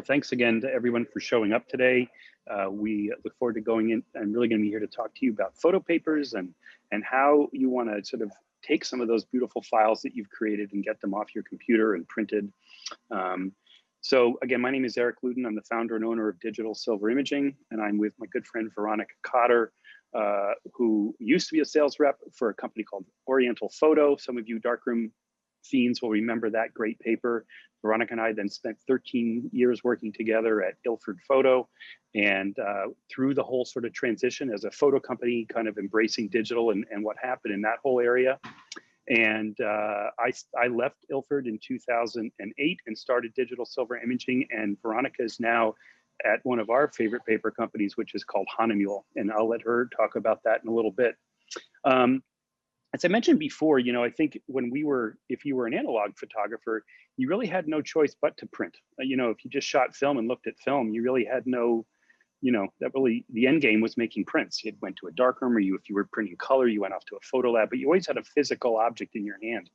Thanks again to everyone for showing up today. We look forward to going in. I'm really going to be here to talk to you about photo papers and how you want to sort of take some of those beautiful files that you've created and get them off your computer and printed. So again, my name is Eric Luden. I'm the founder and owner of Digital Silver Imaging, and I'm with my good friend Veronica Cotter, who used to be a sales rep for a company called Oriental Photo. Some of you darkroom fiends will remember that great paper. Veronica and I then spent 13 years working together at Ilford Photo, and through the whole sort of transition as a photo company, kind of embracing digital and what happened in that whole area. And I left Ilford in 2008 and started Digital Silver Imaging, and Veronica is now at one of our favorite paper companies, which is called Hahnemühle, and I'll let her talk about that in a little bit. As I mentioned before, you know, I think if you were an analog photographer, you really had no choice but to print. You know, if you just shot film and looked at film, you really had no, you know, the end game was making prints. You went to a darkroom, or if you were printing color, you went off to a photo lab, but you always had a physical object in your hand.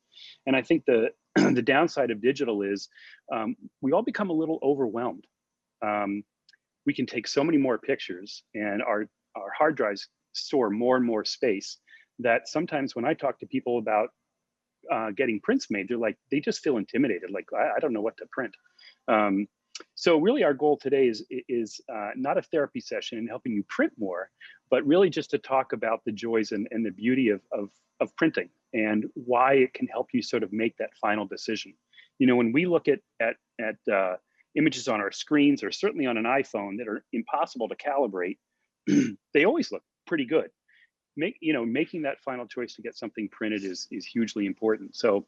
And I think the the downside of digital is we all become a little overwhelmed. We can take so many more pictures, and our hard drives store more and more space, that sometimes when I talk to people about getting prints made, they're like, they just feel intimidated. Like, I don't know what to print. So really our goal today is not a therapy session in helping you print more, but really just to talk about the joys and the beauty of printing and why it can help you sort of make that final decision. You know, when we look at images on our screens, or certainly on an iPhone, that are impossible to calibrate, they always look pretty good. Making that final choice to get something printed is hugely important. So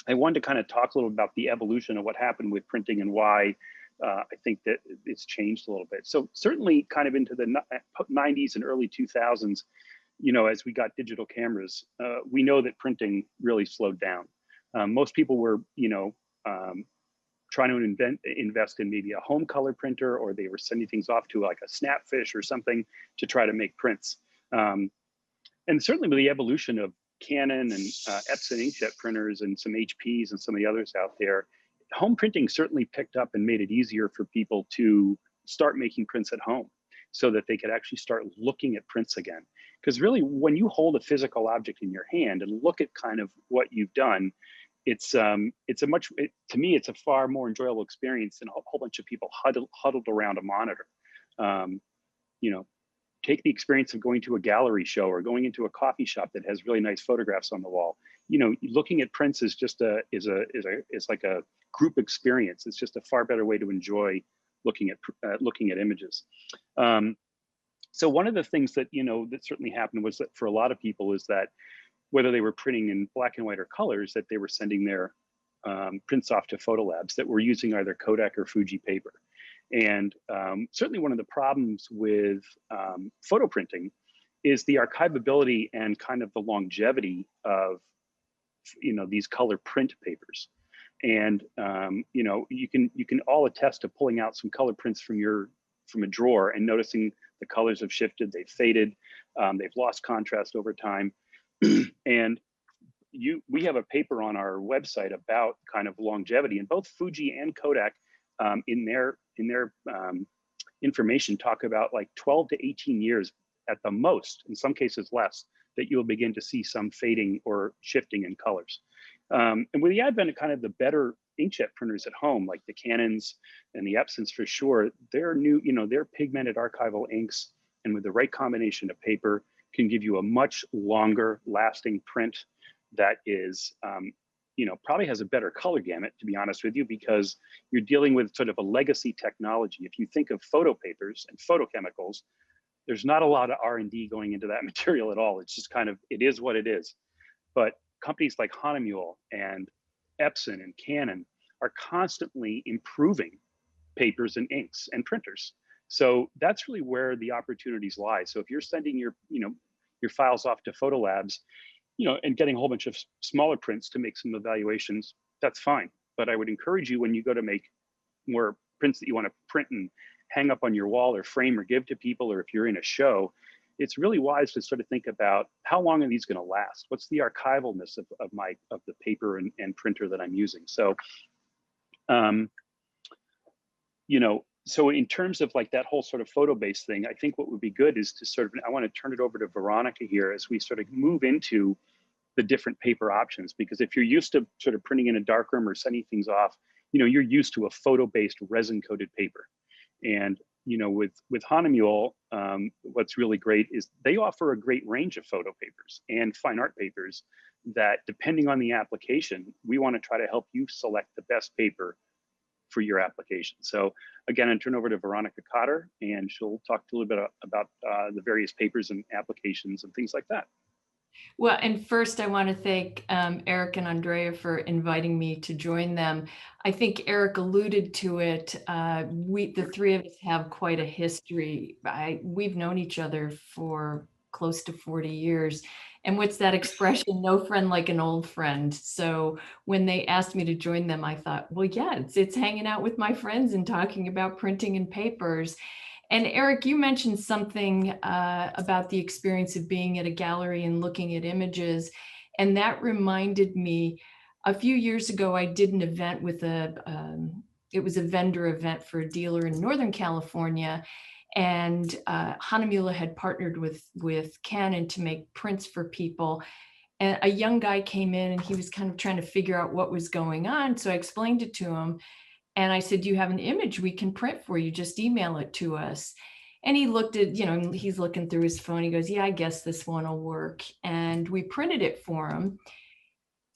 I wanted to kind of talk a little about the evolution of what happened with printing and why I think that it's changed a little bit. So certainly kind of into the 90s and early 2000s, you know, as we got digital cameras, we know that printing really slowed down. Most people were, you know, trying to invest in maybe a home color printer, or they were sending things off to like a Snapfish or something to try to make prints. And certainly with the evolution of Canon and Epson inkjet printers and some HPs and some of the others out there, home printing certainly picked up and made it easier for people to start making prints at home, so that they could actually start looking at prints again. Because really, when you hold a physical object in your hand and look at kind of what you've done, to me, it's a far more enjoyable experience than a whole bunch of people huddled around a monitor. You know, take the experience of going to a gallery show or going into a coffee shop that has really nice photographs on the wall. You know, looking at prints is just like a group experience. It's just a far better way to enjoy looking at images. So one of the things that, you know, that certainly happened was that for a lot of people is that whether they were printing in black and white or colors, that they were sending their prints off to photo labs that were using either Kodak or Fuji paper. And certainly one of the problems with photo printing is the archivability and kind of the longevity of, you know, these color print papers. And you know, you can all attest to pulling out some color prints from a drawer and noticing the colors have shifted, they've faded, they've lost contrast over time. And we have a paper on our website about kind of longevity, and both Fuji and Kodak in their information talk about like 12 to 18 years at the most, in some cases less, that you'll begin to see some fading or shifting in colors. And with the advent of kind of the better inkjet printers at home, like the Canons and the Epsons for sure, they're new, you know, they're pigmented archival inks, and with the right combination of paper can give you a much longer lasting print that is, you know, probably has a better color gamut, to be honest with you, because you're dealing with sort of a legacy technology. If you think of photo papers and photochemicals, there's not a lot of R&D going into that material at all. It's just kind of, it is what it is. But companies like Hahnemühle and Epson and Canon are constantly improving papers and inks and printers. So that's really where the opportunities lie. So if you're sending your files off to photo labs, you know, and getting a whole bunch of smaller prints to make some evaluations, that's fine. But I would encourage you, when you go to make more prints that you want to print and hang up on your wall or frame or give to people, or if you're in a show, it's really wise to sort of think about, how long are these going to last? What's the archivalness of the paper and printer that I'm using? So So in terms of like that whole sort of photo based thing, I think what would be good is to sort of, I want to turn it over to Veronica here as we sort of move into the different paper options, because if you're used to sort of printing in a darkroom or sending things off, you're used to a photo based resin coated paper. And with Hahnemühle, what's really great is they offer a great range of photo papers and fine art papers that, depending on the application, we want to try to help you select the best paper for your application. So again, I turn over to Veronica Cotter, and she'll talk a little bit about the various papers and applications and things like that. Well, and first I want to thank Eric and Andrea for inviting me to join them. I think Eric alluded to it. The three of us have quite a history. We've known each other for close to 40 years. And what's that expression? No friend like an old friend. So when they asked me to join them, I thought, well, yeah, it's hanging out with my friends and talking about printing and papers. And Eric, you mentioned something about the experience of being at a gallery and looking at images. And that reminded me, a few years ago, I did an event with it was a vendor event for a dealer in Northern California. And Hahnemühle had partnered with Canon to make prints for people. And a young guy came in and he was kind of trying to figure out what was going on. So I explained it to him. And I said, "Do you have an image we can print for you? Just email it to us." And he looked at, he's looking through his phone. He goes, "Yeah, I guess this one will work." And we printed it for him.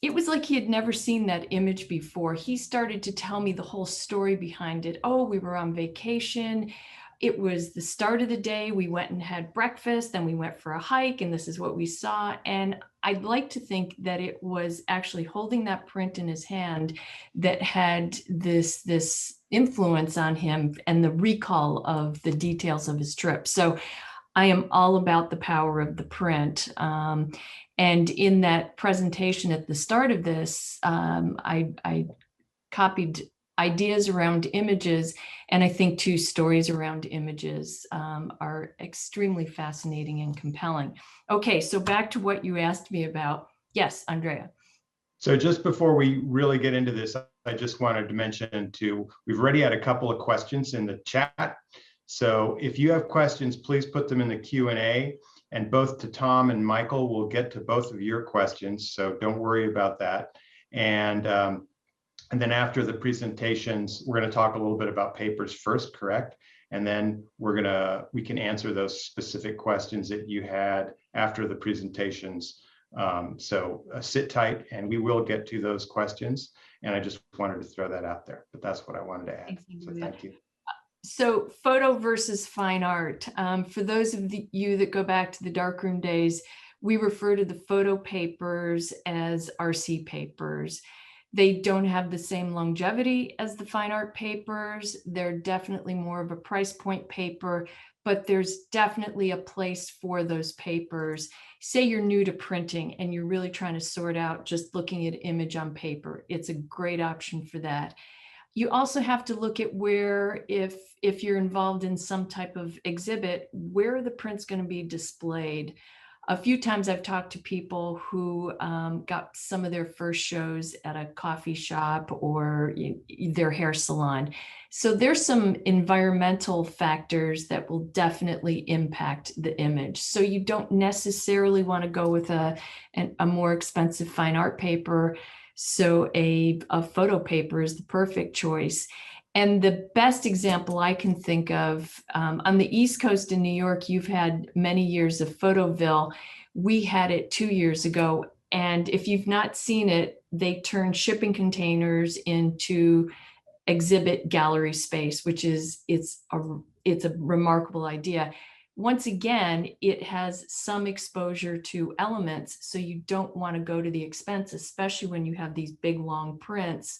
It was like he had never seen that image before. He started to tell me the whole story behind it. Oh, we were on vacation. It was the start of the day. We went and had breakfast, then we went for a hike, and this is what we saw. And I'd like to think that it was actually holding that print in his hand that had this influence on him and the recall of the details of his trip. So I am all about the power of the print. And in that presentation at the start of this, I copied ideas around images, and I think two stories around images are extremely fascinating and compelling. Okay, so back to what you asked me about. Yes, Andrea. So just before we really get into this, I just wanted to mention we've already had a couple of questions in the chat. So if you have questions, please put them in the Q&A, and both to Tom and Michael will get to both of your questions. So don't worry about that. And then after the presentations, we're going to talk a little bit about papers first, correct? And then we can answer those specific questions that you had after the presentations. So sit tight and we will get to those questions. And I just wanted to throw that out there, but that's what I wanted to add. So thank you. So photo versus fine art. For those of you that go back to the darkroom days, we refer to the photo papers as RC papers. They don't have the same longevity as the fine art papers. They're definitely more of a price point paper, but there's definitely a place for those papers. Say you're new to printing and you're really trying to sort out just looking at image on paper. It's a great option for that. You also have to look at where, if you're involved in some type of exhibit, where are the prints going to be displayed? A few times I've talked to people who got some of their first shows at a coffee shop or their hair salon. So there's some environmental factors that will definitely impact the image. So you don't necessarily want to go with a more expensive fine art paper. So a photo paper is the perfect choice. And the best example I can think of, on the East Coast in New York, you've had many years of Photoville. We had it 2 years ago. And if you've not seen it, they turned shipping containers into exhibit gallery space, which is, it's a remarkable idea. Once again, it has some exposure to elements, so you don't want to go to the expense, especially when you have these big long prints,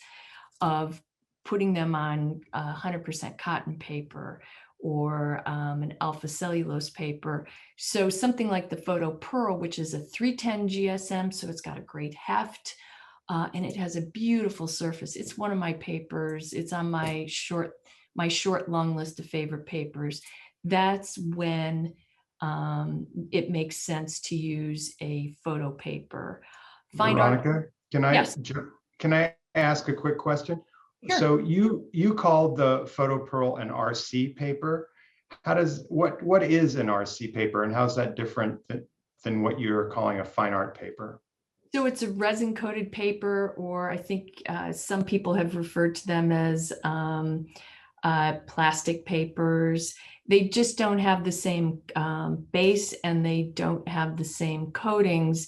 of putting them on 100% cotton paper or an alpha cellulose paper. So something like the Photo Pearl, which is a 310 GSM, so it's got a great heft, and it has a beautiful surface. It's one of my papers. It's on my short long list of favorite papers. That's when it makes sense to use a photo paper. Veronica, Yes. can I ask a quick question? Sure. So you called the photo pearl an RC paper. What is an RC paper, and how's that different than what you're calling a fine art paper? So it's a resin coated paper, or I think some people have referred to them as plastic papers. They just don't have the same base, and they don't have the same coatings.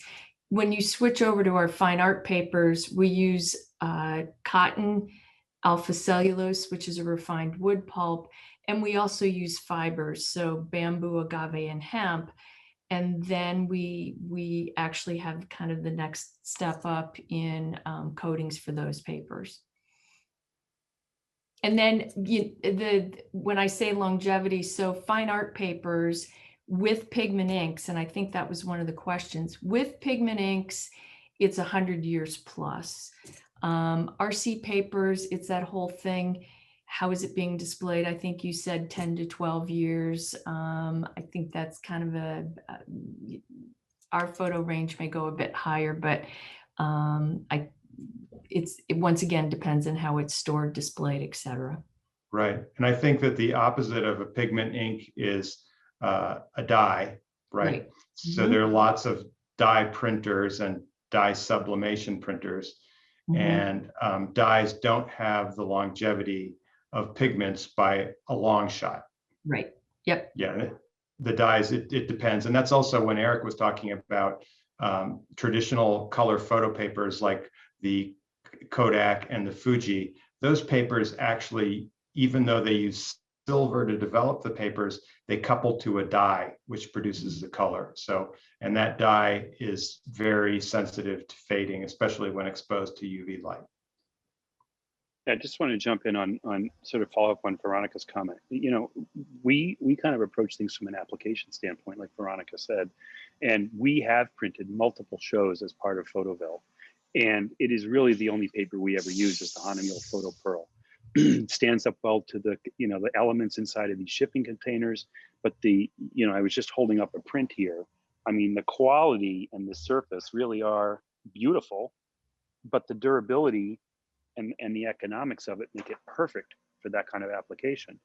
When you switch over to our fine art papers, we use cotton, alpha cellulose, which is a refined wood pulp, and we also use fibers, so bamboo, agave, and hemp. And then we actually have kind of the next step up in coatings for those papers. And then when I say longevity, so fine art papers with pigment inks, and I think that was one of the questions, with pigment inks, it's 100 years plus. RC papers, it's that whole thing. How is it being displayed? I think you said 10 to 12 years. I think that's kind of our photo range may go a bit higher, but it once again depends on how it's stored, displayed, etc. Right. And I think that the opposite of a pigment ink is a dye, right? So there are lots of dye printers and dye sublimation printers, and dyes don't have the longevity of pigments by a long shot. Right. Yep. Yeah. The dyes, it depends. And that's also when Eric was talking about traditional color photo papers like the Kodak and the Fuji. Those papers actually, even though they use silver to develop the papers, they couple to a dye, which produces the color. So, and that dye is very sensitive to fading, especially when exposed to UV light. I just want to jump in on sort of follow up on Veronica's comment. You know, we kind of approach things from an application standpoint, like Veronica said, and we have printed multiple shows as part of Photoville. And it is really the only paper we ever use is the Hahnemuhle Photo Pearl. Stands up well to the, you know, the elements inside of these shipping containers. But the, you know, I was just holding up a print here. I mean, the quality and the surface really are beautiful, but the durability and the economics of it make it perfect for that kind of application.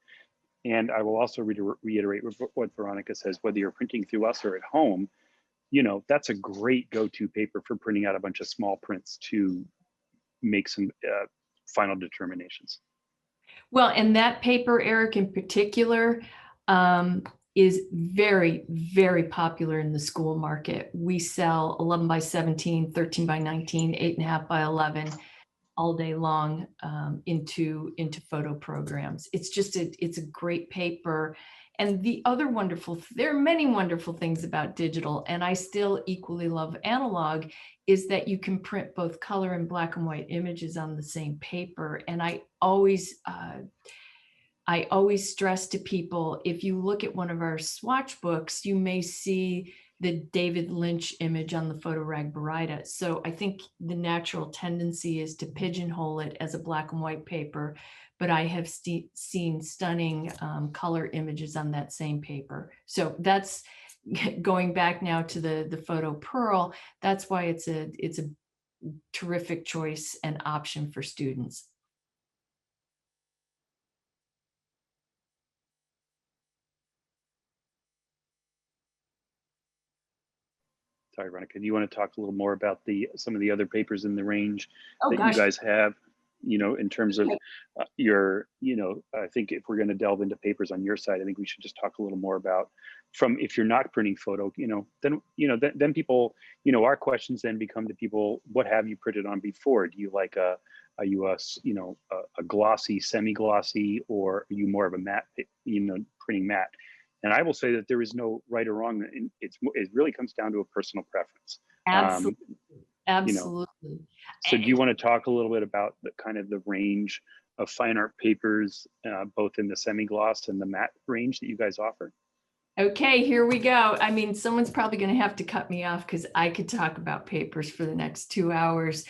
And I will also reiterate what Veronica says, whether you're printing through us or at home, you know, that's a great go-to paper for printing out a bunch of small prints to make some final determinations. Well, and that paper, Eric, in particular, is very, very popular in the school market. We sell 11 by 17, 13 by 19, 8.5 by 11 all day long into photo programs. It's just it's a great paper. And the other there are many wonderful things about digital, and I still equally love analog, is that you can print both color and black and white images on the same paper. And I always stress to people, if you look at one of our swatch books, you may see the David Lynch image on the Photorag Baryta. So I think the natural tendency is to pigeonhole it as a black and white paper, but I have seen stunning color images on that same paper. So that's going back now to the Photo Pearl. That's why it's a terrific choice and option for students. Sorry, Veronica, do you want to talk a little more about some of the other papers in the range that gosh. you guys have, you know, in terms of your, you know, I think if we're going to delve into papers on your side, I think we should just talk a little more about if you're not printing photo, you know, then people, you know, our questions then become to people, what have you printed on before? Do you like are you a glossy, semi-glossy, or are you more of a matte, you know, printing matte? And I will say that there is no right or wrong. It really comes down to a personal preference. Absolutely. Absolutely. You know, so do you want to talk a little bit about the kind of the range of fine art papers, both in the semi-gloss and the matte range that you guys offer? Okay, here we go. I mean, someone's probably going to have to cut me off because I could talk about papers for the next 2 hours.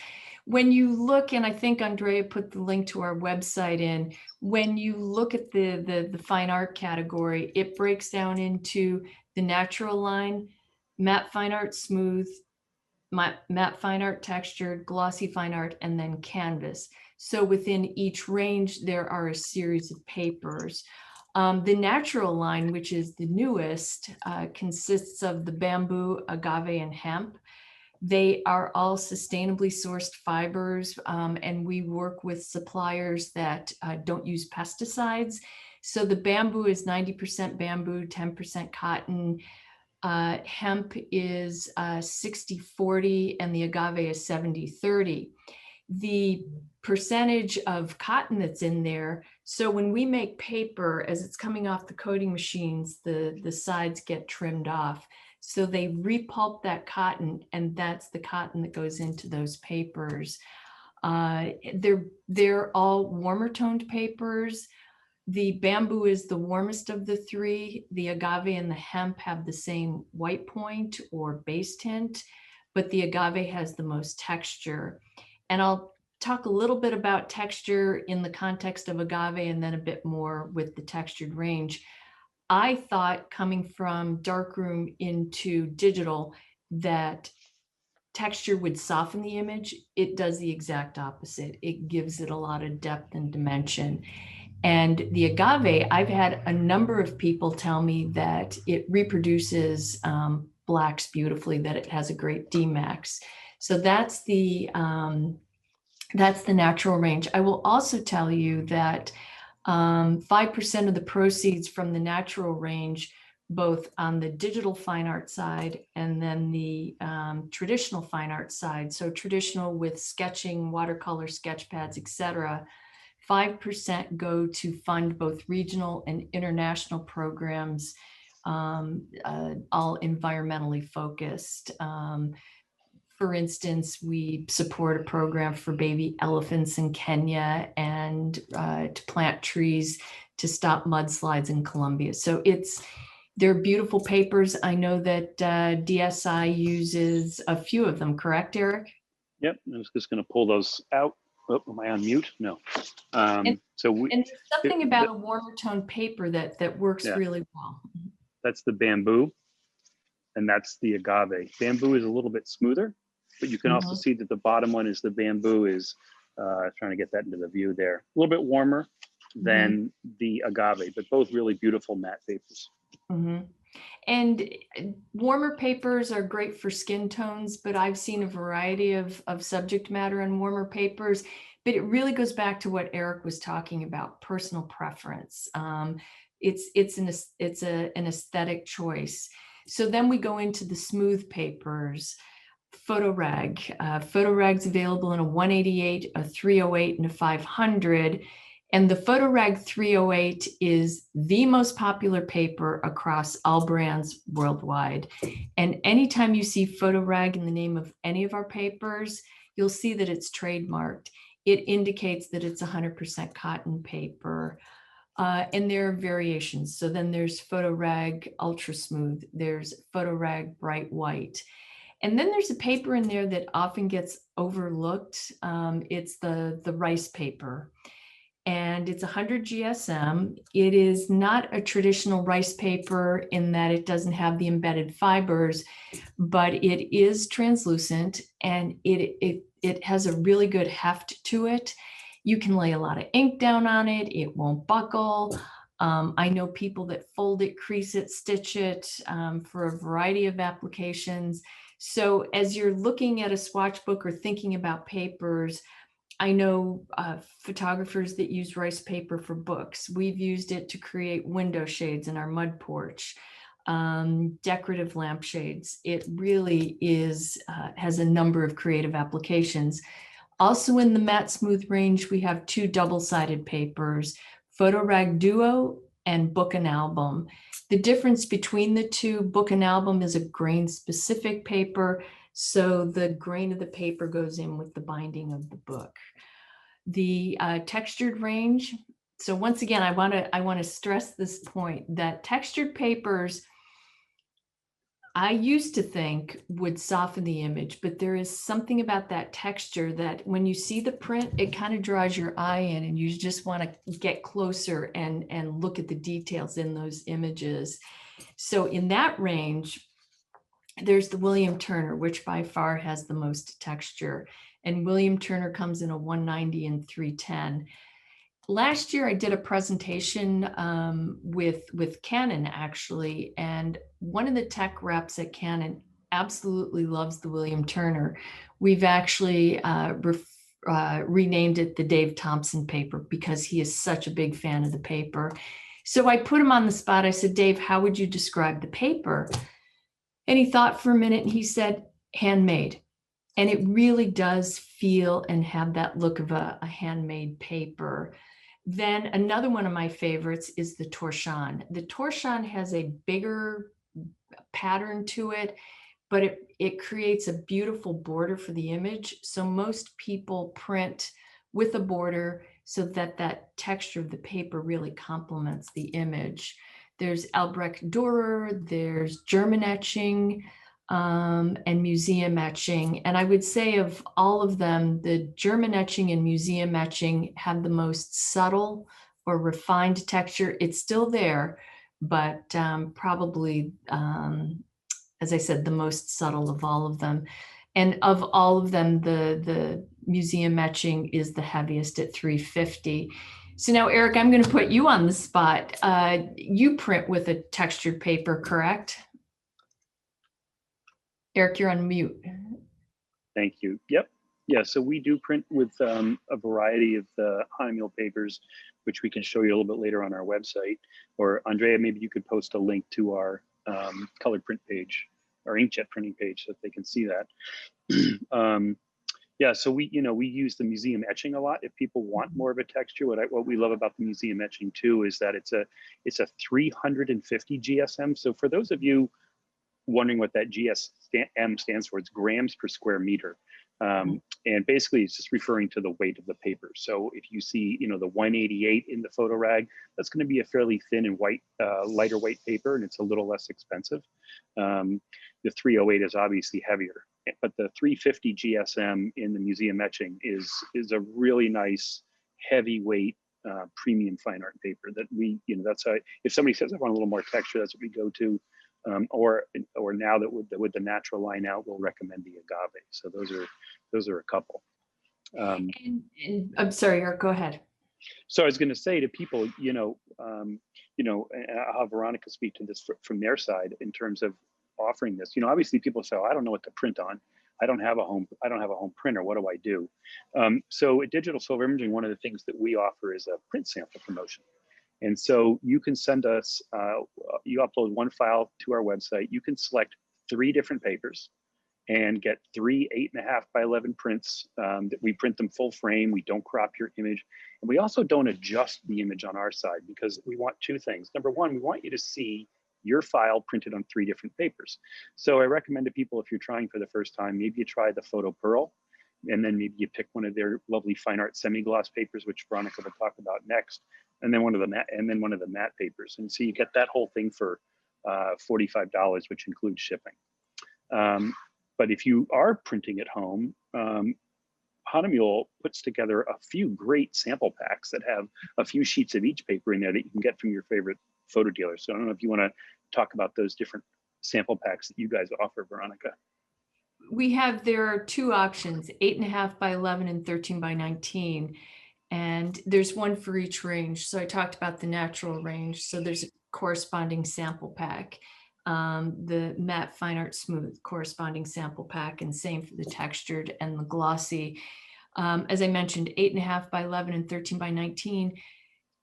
When you look, and I think Andrea put the link to our website in, when you look at the fine art category, it breaks down into the natural line, matte fine art smooth, matte fine art textured, glossy fine art, and then canvas. So within each range, there are a series of papers. The natural line, which is the newest, consists of the bamboo, agave, and hemp. They are all sustainably sourced fibers, and we work with suppliers that don't use pesticides. So the bamboo is 90% bamboo, 10% cotton. Hemp is 60-40, and the agave is 70-30. The percentage of cotton that's in there, so when we make paper, as it's coming off the coating machines, the sides get trimmed off. So they repulp that cotton, and that's the cotton that goes into those papers. They're all warmer toned papers. The bamboo is the warmest of the three. The agave and the hemp have the same white point or base tint, but the agave has the most texture. And I'll talk a little bit about texture in the context of agave and then a bit more with the textured range. I thought, coming from darkroom into digital, that texture would soften the image. It does the exact opposite. It gives it a lot of depth and dimension. And the agave, I've had a number of people tell me that it reproduces blacks beautifully, that it has a great Dmax. So that's the natural range. I will also tell you that 5% of the proceeds from the natural range, both on the digital fine art side and then the traditional fine art side, so traditional with sketching, watercolor, sketch pads, etc., 5% go to fund both regional and international programs, all environmentally focused. For instance, we support a program for baby elephants in Kenya and to plant trees to stop mudslides in Colombia. So they're beautiful papers. I know that DSI uses a few of them, correct, Eric? Yep, I was just going to pull those out. Oh, am I on mute? No. And there's something about a warmer tone paper that works really well. That's the bamboo, and that's the agave. Bamboo is a little bit smoother, but you can also see that the bottom one is the bamboo is, trying to get that into the view there, a little bit warmer than the agave, but both really beautiful matte papers. And warmer papers are great for skin tones, but I've seen a variety of subject matter in warmer papers. But it really goes back to what Eric was talking about, personal preference. It's an aesthetic choice. So then we go into the smooth papers. Photorag. Photorag's available in a 188, a 308, and a 500. And the Photorag 308 is the most popular paper across all brands worldwide. And anytime you see Photorag in the name of any of our papers, you'll see that it's trademarked. It indicates that it's 100% cotton paper. And there are variations. So then there's Photorag Ultra Smooth. There's Photorag Bright White. And then there's a paper in there that often gets overlooked. It's the rice paper. And it's 100 GSM. It is not a traditional rice paper in that it doesn't have the embedded fibers, but it is translucent and it has a really good heft to it. You can lay a lot of ink down on it. It won't buckle. I know people that fold it, crease it, stitch it for a variety of applications. So as you're looking at a swatch book or thinking about papers, I know photographers that use rice paper for books. We've used it to create window shades in our mud porch, decorative lampshades. It really has a number of creative applications. Also in the matte smooth range, we have two double-sided papers, Photorag Duo and Book and Album. The difference between the two, Book and Album is a grain-specific paper, so the grain of the paper goes in with the binding of the book. The textured range. So once again, I want to stress this point that textured papers, I used to think would soften the image, but there is something about that texture that when you see the print, it kind of draws your eye in and you just want to get closer and look at the details in those images. So in that range, There's the William Turner, which by far has the most texture. And William Turner comes in a 190 and 310. Last year, I did a presentation with Canon, actually, and one of the tech reps at Canon absolutely loves the William Turner. We've actually renamed it the Dave Thompson paper because he is such a big fan of the paper. So I put him on the spot. I said, Dave, how would you describe the paper? And he thought for a minute and he said, handmade. And it really does feel and have that look of a handmade paper. Then another one of my favorites is the torchon. The torchon has a bigger pattern to it, but it creates a beautiful border for the image. So most people print with a border so that that texture of the paper really complements the image. There's Albrecht Dürer, there's German etching, and museum etching. And I would say of all of them, the German etching and museum etching have the most subtle or refined texture. It's still there, but probably, as I said, the most subtle of all of them. And of all of them, the museum etching is the heaviest at 350. So now, Eric, I'm going to put you on the spot. You print with a textured paper, correct? Eric, you're on mute. Thank you. Yep. Yeah, so we do print with a variety of the Hahnemuhle papers, which we can show you a little bit later on our website. Or Andrea, maybe you could post a link to our colored print page, our inkjet printing page, so that they can see that. Yeah, so we use the museum etching a lot. If people want more of a texture, what we love about the museum etching too is that it's a 350 GSM. So for those of you wondering what that GSM stands for, it's grams per square meter. And basically it's just referring to the weight of the paper. So if you see, the 188 in the photo rag, that's going to be a fairly thin and lighter weight paper, and it's a little less expensive. The 308 is obviously heavier, but the 350 GSM in the museum etching is a really nice heavyweight premium fine art paper that that's how, if somebody says I want a little more texture, that's what we go to. Or now that with the natural line out, we'll recommend the agave. So those are a couple. And I'm sorry, Eric, go ahead. So I was going to say to people, and I'll have Veronica speak to this from their side in terms of offering this. Obviously people say, oh, I don't know what to print on. I don't have a home printer. What do I do? So at Digital Silver Imaging, one of the things that we offer is a print sample promotion. And so you can send us, you upload one file to our website. You can select 3 different papers and get 3 8.5 by 11 prints that we print them full frame. We don't crop your image. And we also don't adjust the image on our side because we want 2 things. Number one, we want you to see your file printed on 3 different papers. So I recommend to people, if you're trying for the first time, maybe you try the Photo Pearl, and then maybe you pick one of their lovely fine art semi-gloss papers, which Veronica will talk about next, and then one of the matte papers. And so you get that whole thing for $45, which includes shipping. But if you are printing at home, Hahnemuhle puts together a few great sample packs that have a few sheets of each paper in there that you can get from your favorite photo dealer. So I don't know if you want to talk about those different sample packs that you guys offer, Veronica. There are 2 options, 8.5 by 11 and 13 by 19. And there's one for each range. So I talked about the natural range. So there's a corresponding sample pack. The matte fine art smooth corresponding sample pack, and same for the textured and the glossy. As I mentioned, 8.5 by 11 and 13 by 19,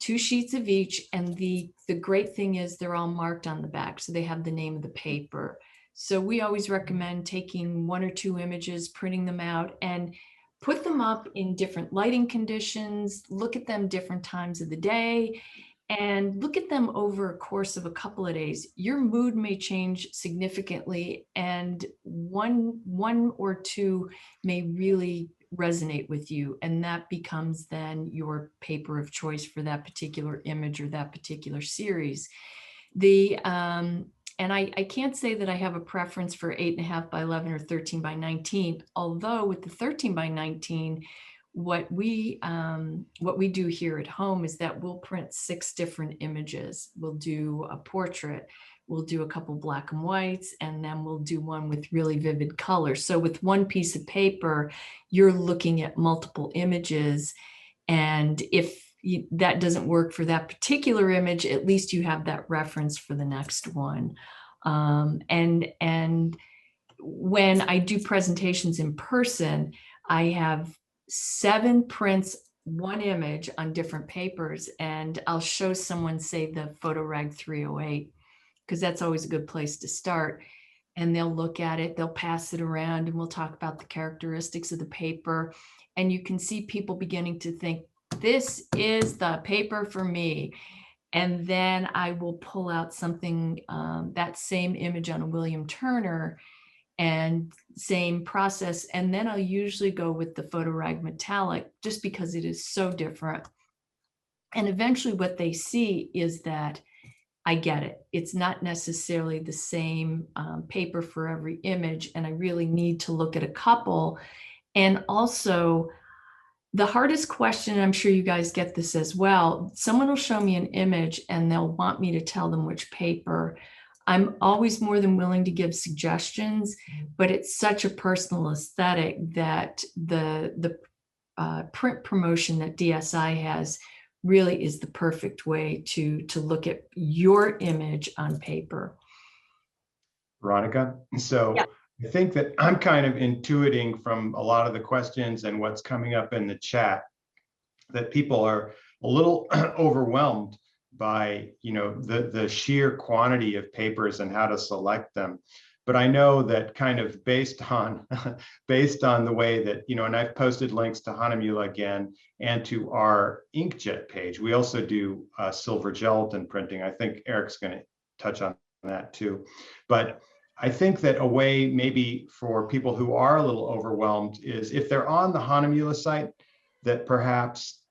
2 sheets of each. And the great thing is they're all marked on the back. So they have the name of the paper. So we always recommend taking 1 or 2 images, printing them out, and put them up in different lighting conditions, look at them different times of the day, and look at them over a course of a couple of days. Your mood may change significantly, and one or 2 may really resonate with you, and that becomes then your paper of choice for that particular image or that particular series. And I can't say that I have a preference for 8.5 by 11 or 13 by 19, although with the 13 by 19, what we do here at home is that we'll print 6 different images. We'll do a portrait, we'll do a couple black and whites, and then we'll do one with really vivid colors. So with one piece of paper, you're looking at multiple images. And if that doesn't work for that particular image, at least you have that reference for the next one. And when I do presentations in person, I have 7 prints, 1 image on different papers, and I'll show someone, say, the PhotoRag 308, because that's always a good place to start. And they'll look at it, they'll pass it around, and we'll talk about the characteristics of the paper. And you can see people beginning to think, this is the paper for me. And then I will pull out something, that same image on a William Turner, and same process. And then I'll usually go with the PhotoRag metallic, just because it is so different. And eventually what they see is that I get it. It's not necessarily the same paper for every image. And I really need to look at a couple. And also, the hardest question, and I'm sure you guys get this as well, someone will show me an image and they'll want me to tell them which paper. I'm always more than willing to give suggestions, but it's such a personal aesthetic that the print promotion that DSI has really is the perfect way to look at your image on paper. Veronica, so yeah. I think that I'm kind of intuiting from a lot of the questions and what's coming up in the chat that people are a little overwhelmed by, you know, the sheer quantity of papers and how to select them. But I know that kind of based on the way that, you know, and I've posted links to Hahnemühle again and to our Inkjet page. We also do silver gelatin printing. I think Eric's going to touch on that too. But I think that a way maybe for people who are a little overwhelmed is if they're on the Hahnemühle site, that perhaps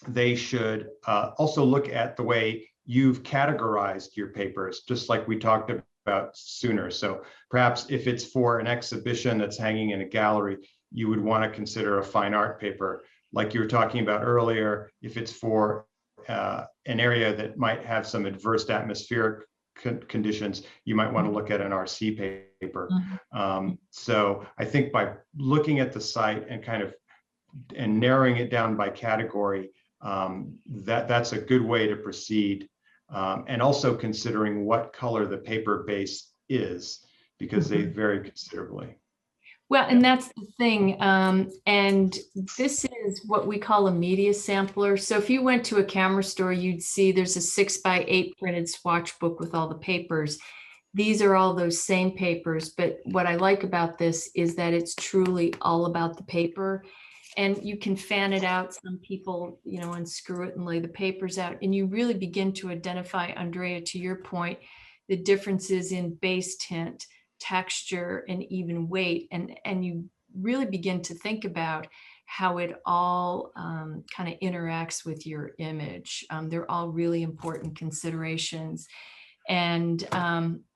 they should also look at the way you've categorized your papers, just like we talked about sooner. So perhaps if it's for an exhibition that's hanging in a gallery, you would want to consider a fine art paper. Like you were talking about earlier, if it's for an area that might have some adverse atmospheric conditions, you might want to look at an RC paper. So I think by looking at the site and kind of narrowing it down by category, that's a good way to proceed. And also considering what color the paper base is, because they vary considerably. Well, and that's the thing. And this is what we call a media sampler. So if you went to a camera store, you'd see there's a 6x8 printed swatch book with all the papers. These are all those same papers. But what I like about this is that it's truly all about the paper. And you can fan it out. Some people, you know, unscrew it and lay the papers out. And you really begin to identify, Andrea, to your point, the differences in base tint, texture, and even weight. And you really begin to think about how it all kind of interacts with your image. They're all really important considerations. And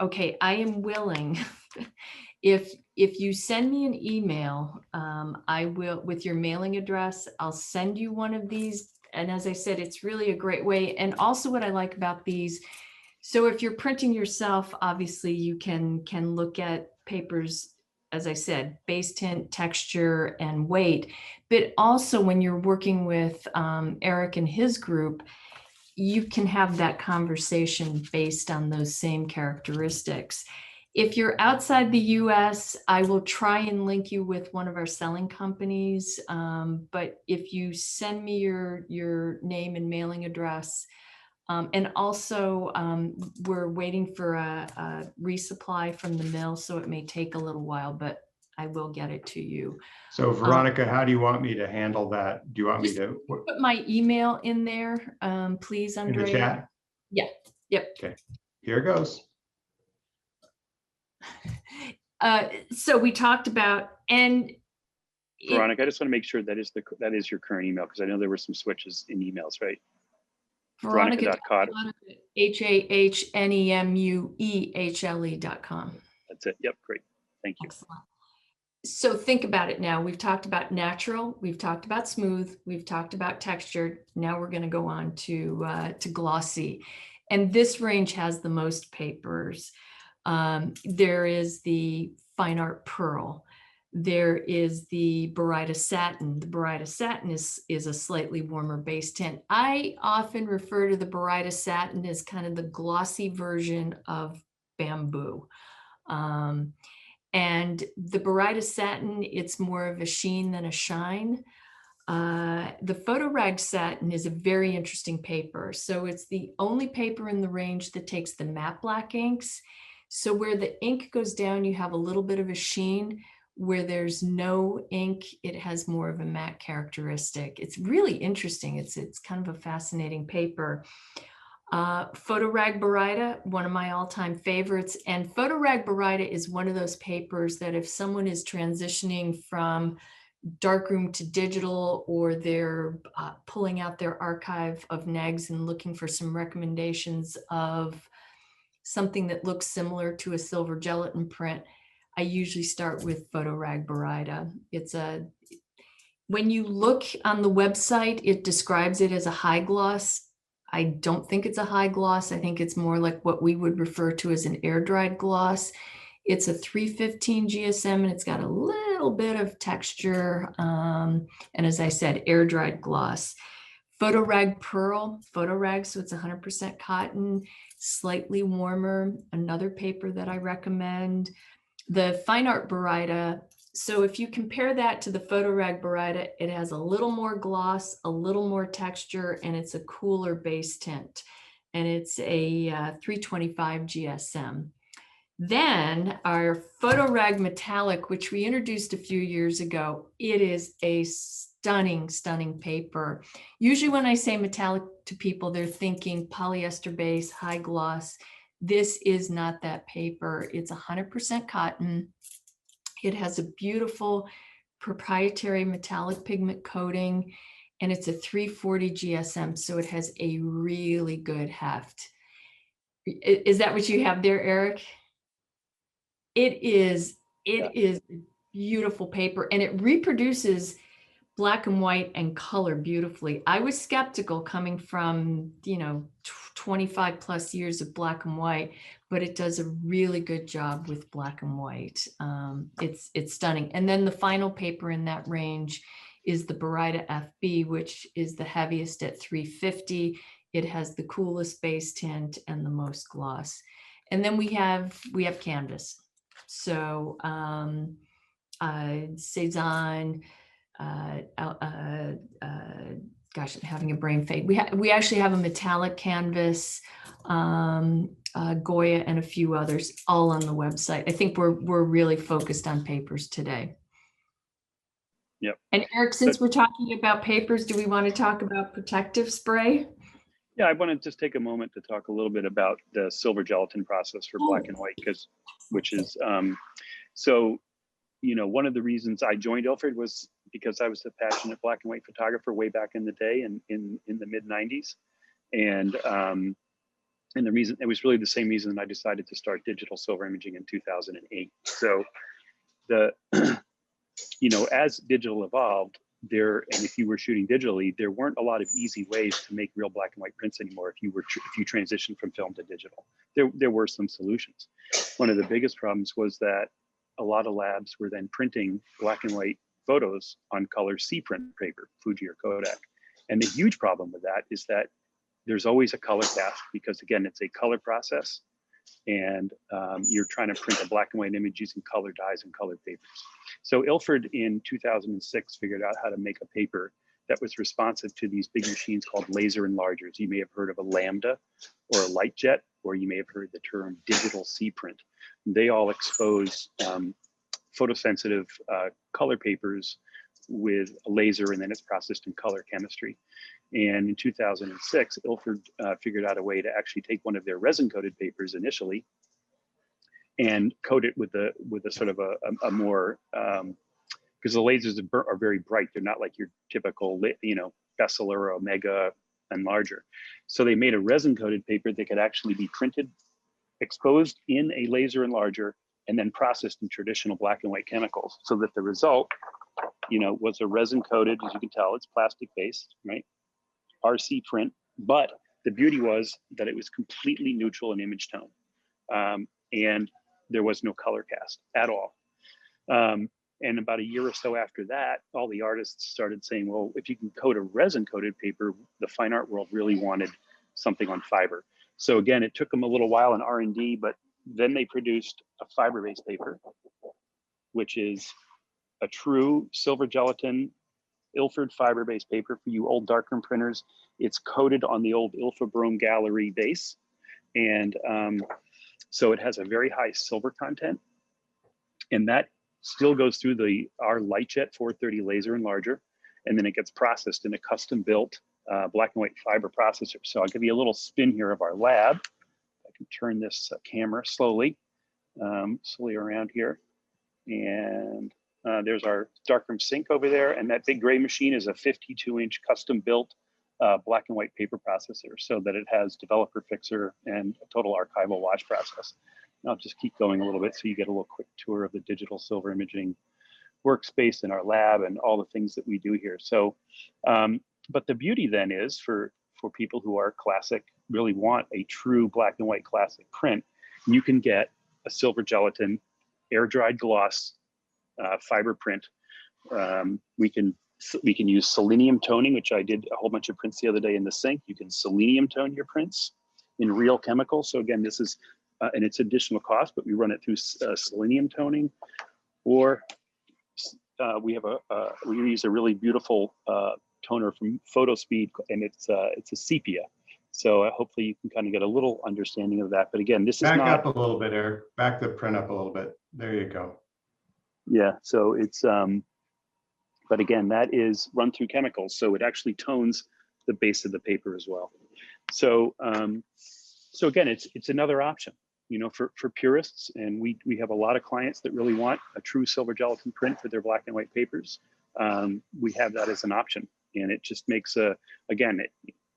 okay, I am willing, if you send me an email, I will, with your mailing address, I'll send you one of these. And as I said, it's really a great way. And also what I like about these, so if you're printing yourself, obviously you can look at papers, as I said, base tint, texture, and weight. But also when you're working with Eric and his group, you can have that conversation based on those same characteristics. If you're outside the US, I will try and link you with one of our selling companies. But if you send me your name and mailing address, and also we're waiting for a resupply from the mill, so it may take a little while, but I will get it to you. So Veronica, how do you want me to handle that? Do you want me to put my email in there, please, Andrea? In the chat? Yeah. Yep. Okay. Here goes. So we talked about, and Veronica, I just want to make sure that is your current email, because I know there were some switches in emails, right? Veronica.Cotter. HAHNEMUEHLE.com. That's it. Yep. Great. Thank you. Excellent. So think about it now. We've talked about natural, we've talked about smooth, we've talked about textured. Now we're going to go on to glossy. And this range has the most papers. There is the Fine Art Pearl. There is the Baryta Satin. The Baryta Satin is a slightly warmer base tint. I often refer to the Baryta Satin as kind of the glossy version of bamboo. And the Baryta Satin, it's more of a sheen than a shine. The Photo Rag Satin is a very interesting paper. So it's the only paper in the range that takes the matte black inks. So where the ink goes down, you have a little bit of a sheen. Where there's no ink, it has more of a matte characteristic. It's really interesting. It's kind of a fascinating paper. Photo Rag Baryta, one of my all-time favorites. And Photo Rag Baryta is one of those papers that if someone is transitioning from darkroom to digital, or they're pulling out their archive of negs and looking for some recommendations of something that looks similar to a silver gelatin print, I usually start with Photo Rag Baryta. When you look on the website, it describes it as a high gloss. I don't think it's a high gloss. I think it's more like what we would refer to as an air dried gloss. It's a 315 GSM and it's got a little bit of texture. And as I said, air dried gloss. Photo Rag Pearl, Photo Rag, so it's 100% cotton, slightly warmer. Another paper that I recommend. The Fine Art Baryta, so if you compare that to the Photo Rag Baryta, it has a little more gloss, a little more texture, and it's a cooler base tint. And it's a 325 GSM. Then our Photo Rag Metallic, which we introduced a few years ago, it is a stunning, stunning paper. Usually when I say metallic to people, they're thinking polyester base, high gloss. This is not that paper. It's 100% cotton. It has a beautiful proprietary metallic pigment coating, and it's a 340 GSM, so it has a really good heft. Is that what you have there, Eric? It is a beautiful paper, and it reproduces black and white and color beautifully. I was skeptical coming from, 25 plus years of black and white, but it does a really good job with black and white. It's stunning. And then the final paper in that range is the Baryta FB, which is the heaviest at 350. It has the coolest base tint and the most gloss. And then we have canvas. So Cezanne, gosh, I'm having a brain fade. We actually have a metallic canvas, Goya, and a few others, all on the website. I think we're really focused on papers today. Yep. And Eric, since we're talking about papers, do we want to talk about protective spray? Yeah, I want to just take a moment to talk a little bit about the silver gelatin process for black and white, which is so. One of the reasons I joined Ilford was because I was a passionate black and white photographer way back in the day, and in the mid 90s. And the reason, it was really the same reason I decided to start digital silver imaging in 2008. So as digital evolved, and if you were shooting digitally, there weren't a lot of easy ways to make real black and white prints anymore. If you transitioned from film to digital, there were some solutions. One of the biggest problems was that a lot of labs were then printing black and white photos on color C print paper, Fuji or Kodak. And the huge problem with that is that there's always a color cast, because again, it's a color process, and you're trying to print a black and white image using color dyes and colored papers. So Ilford in 2006 figured out how to make a paper that was responsive to these big machines called laser enlargers. You may have heard of a Lambda or a light jet, or you may have heard the term digital C print. They all expose photosensitive color papers with a laser, and then it's processed in color chemistry. And in 2006, Ilford figured out a way to actually take one of their resin-coated papers initially and coat it with a sort of a more, because the lasers are very bright. They're not like your typical, Bessel or Omega enlarger. So they made a resin-coated paper that could actually be printed, exposed in a laser enlarger, and then processed in traditional black and white chemicals, so that the result, was a resin-coated, as you can tell, it's plastic-based, right? RC print, but The beauty was that it was completely neutral in image tone, and there was no color cast at all. And about a year or so after that, all the artists started saying, well, if you can coat a resin coated paper, the fine art world really wanted something on fiber. So again, it took them a little while in R&D, but then they produced a fiber-based paper, which is a true silver gelatin Ilford fiber-based paper for you old darkroom printers. It's coated on the old Ilford Brome Gallery base. And so it has a very high silver content. And that still goes through our Lightjet 430 laser enlarger. And then it gets processed in a custom built black and white fiber processor. So I'll give you a little spin here of our lab. I can turn this camera slowly around here. And there's our darkroom sink over there. And that big gray machine is a 52-inch custom built black and white paper processor, so that it has developer fixer and a total archival wash process. And I'll just keep going a little bit so you get a little quick tour of the digital silver imaging workspace in our lab and all the things that we do here. So, but the beauty then is for people who are classic, really want a true black and white classic print, you can get a silver gelatin air dried gloss fiber print. We can use selenium toning, which I did a whole bunch of prints the other day in the sink. You can selenium tone your prints in real chemicals. So again, this is, and it's additional cost, but we run it through selenium toning. Or we use a really beautiful toner from PhotoSpeed, and it's a sepia. So hopefully you can kind of get a little understanding of that. But again, this is not— Back up a little bit, Eric. Back the print up a little bit. There you go. Yeah, so it's, but again, that is run through chemicals. So it actually tones the base of the paper as well. So, so again, it's another option, you know, for purists. And we have a lot of clients that really want a true silver gelatin print for their black and white papers. We have that as an option, and it just makes again,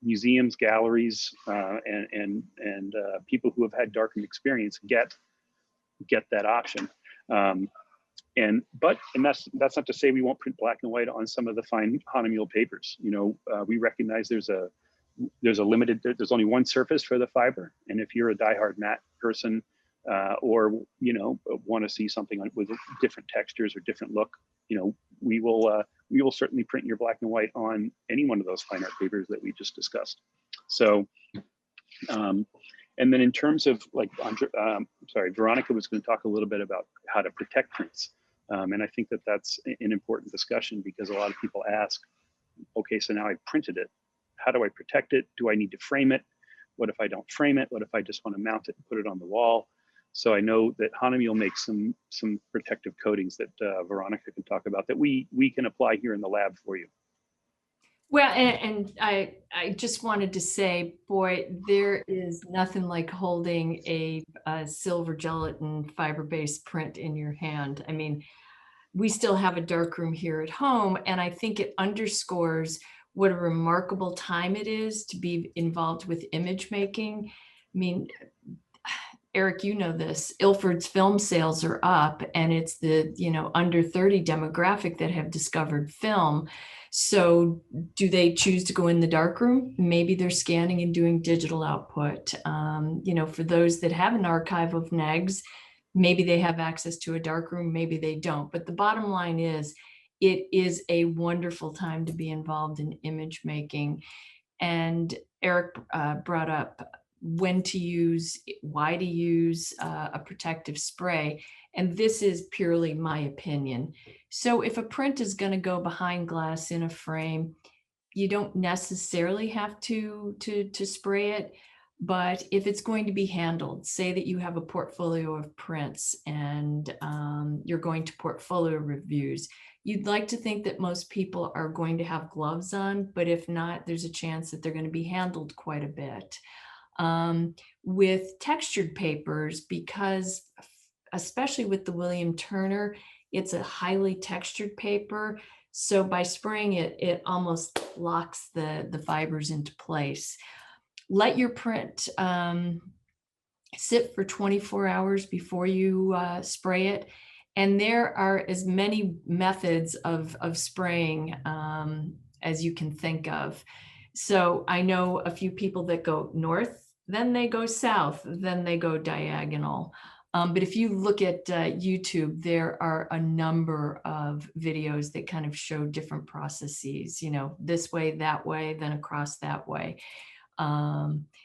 museums, galleries, and people who have had darkened experience get that option. And that's not to say we won't print black and white on some of the fine Hahnemuhle papers. You know, we recognize there's only one surface for the fiber, and if you're a diehard matte person, or you know, want to see something with different textures or different look, you know, we will certainly print your black and white on any one of those fine art papers that we just discussed. So, and then in terms of like, sorry, Veronica was going to talk a little bit about how to protect prints. And I think that that's an important discussion, because a lot of people ask, okay, so now I printed it. How do I protect it? Do I need to frame it? What if I don't frame it? What if I just want to mount it and put it on the wall? So I know that Hahnemuhle makes some protective coatings that Veronica can talk about that we can apply here in the lab for you. Well, and I just wanted to say, boy, there is nothing like holding a silver gelatin fiber-based print in your hand. I mean, we still have a darkroom here at home, and I think it underscores what a remarkable time it is to be involved with image making. I mean, Eric, you know this, Ilford's film sales are up, and it's the, you know, under 30 demographic that have discovered film. So do they choose to go in the darkroom? Maybe they're scanning and doing digital output. You know, for those that have an archive of negs, maybe they have access to a darkroom, maybe they don't. But the bottom line is, it is a wonderful time to be involved in image making. And Eric brought up when to use, why to use a protective spray. And this is purely my opinion. So if a print is going to go behind glass in a frame, you don't necessarily have to spray it. But if it's going to be handled, say that you have a portfolio of prints and you're going to portfolio reviews, you'd like to think that most people are going to have gloves on, but if not, there's a chance that they're going to be handled quite a bit. With textured papers, because especially with the William Turner, it's a highly textured paper. So by spraying it, it almost locks the fibers into place. Let your print sit for 24 hours before you spray it. And there are as many methods of spraying as you can think of. So I know a few people that go north, then they go south, then they go diagonal. But if you look at YouTube, there are a number of videos that kind of show different processes, you know, this way, that way, then across that way.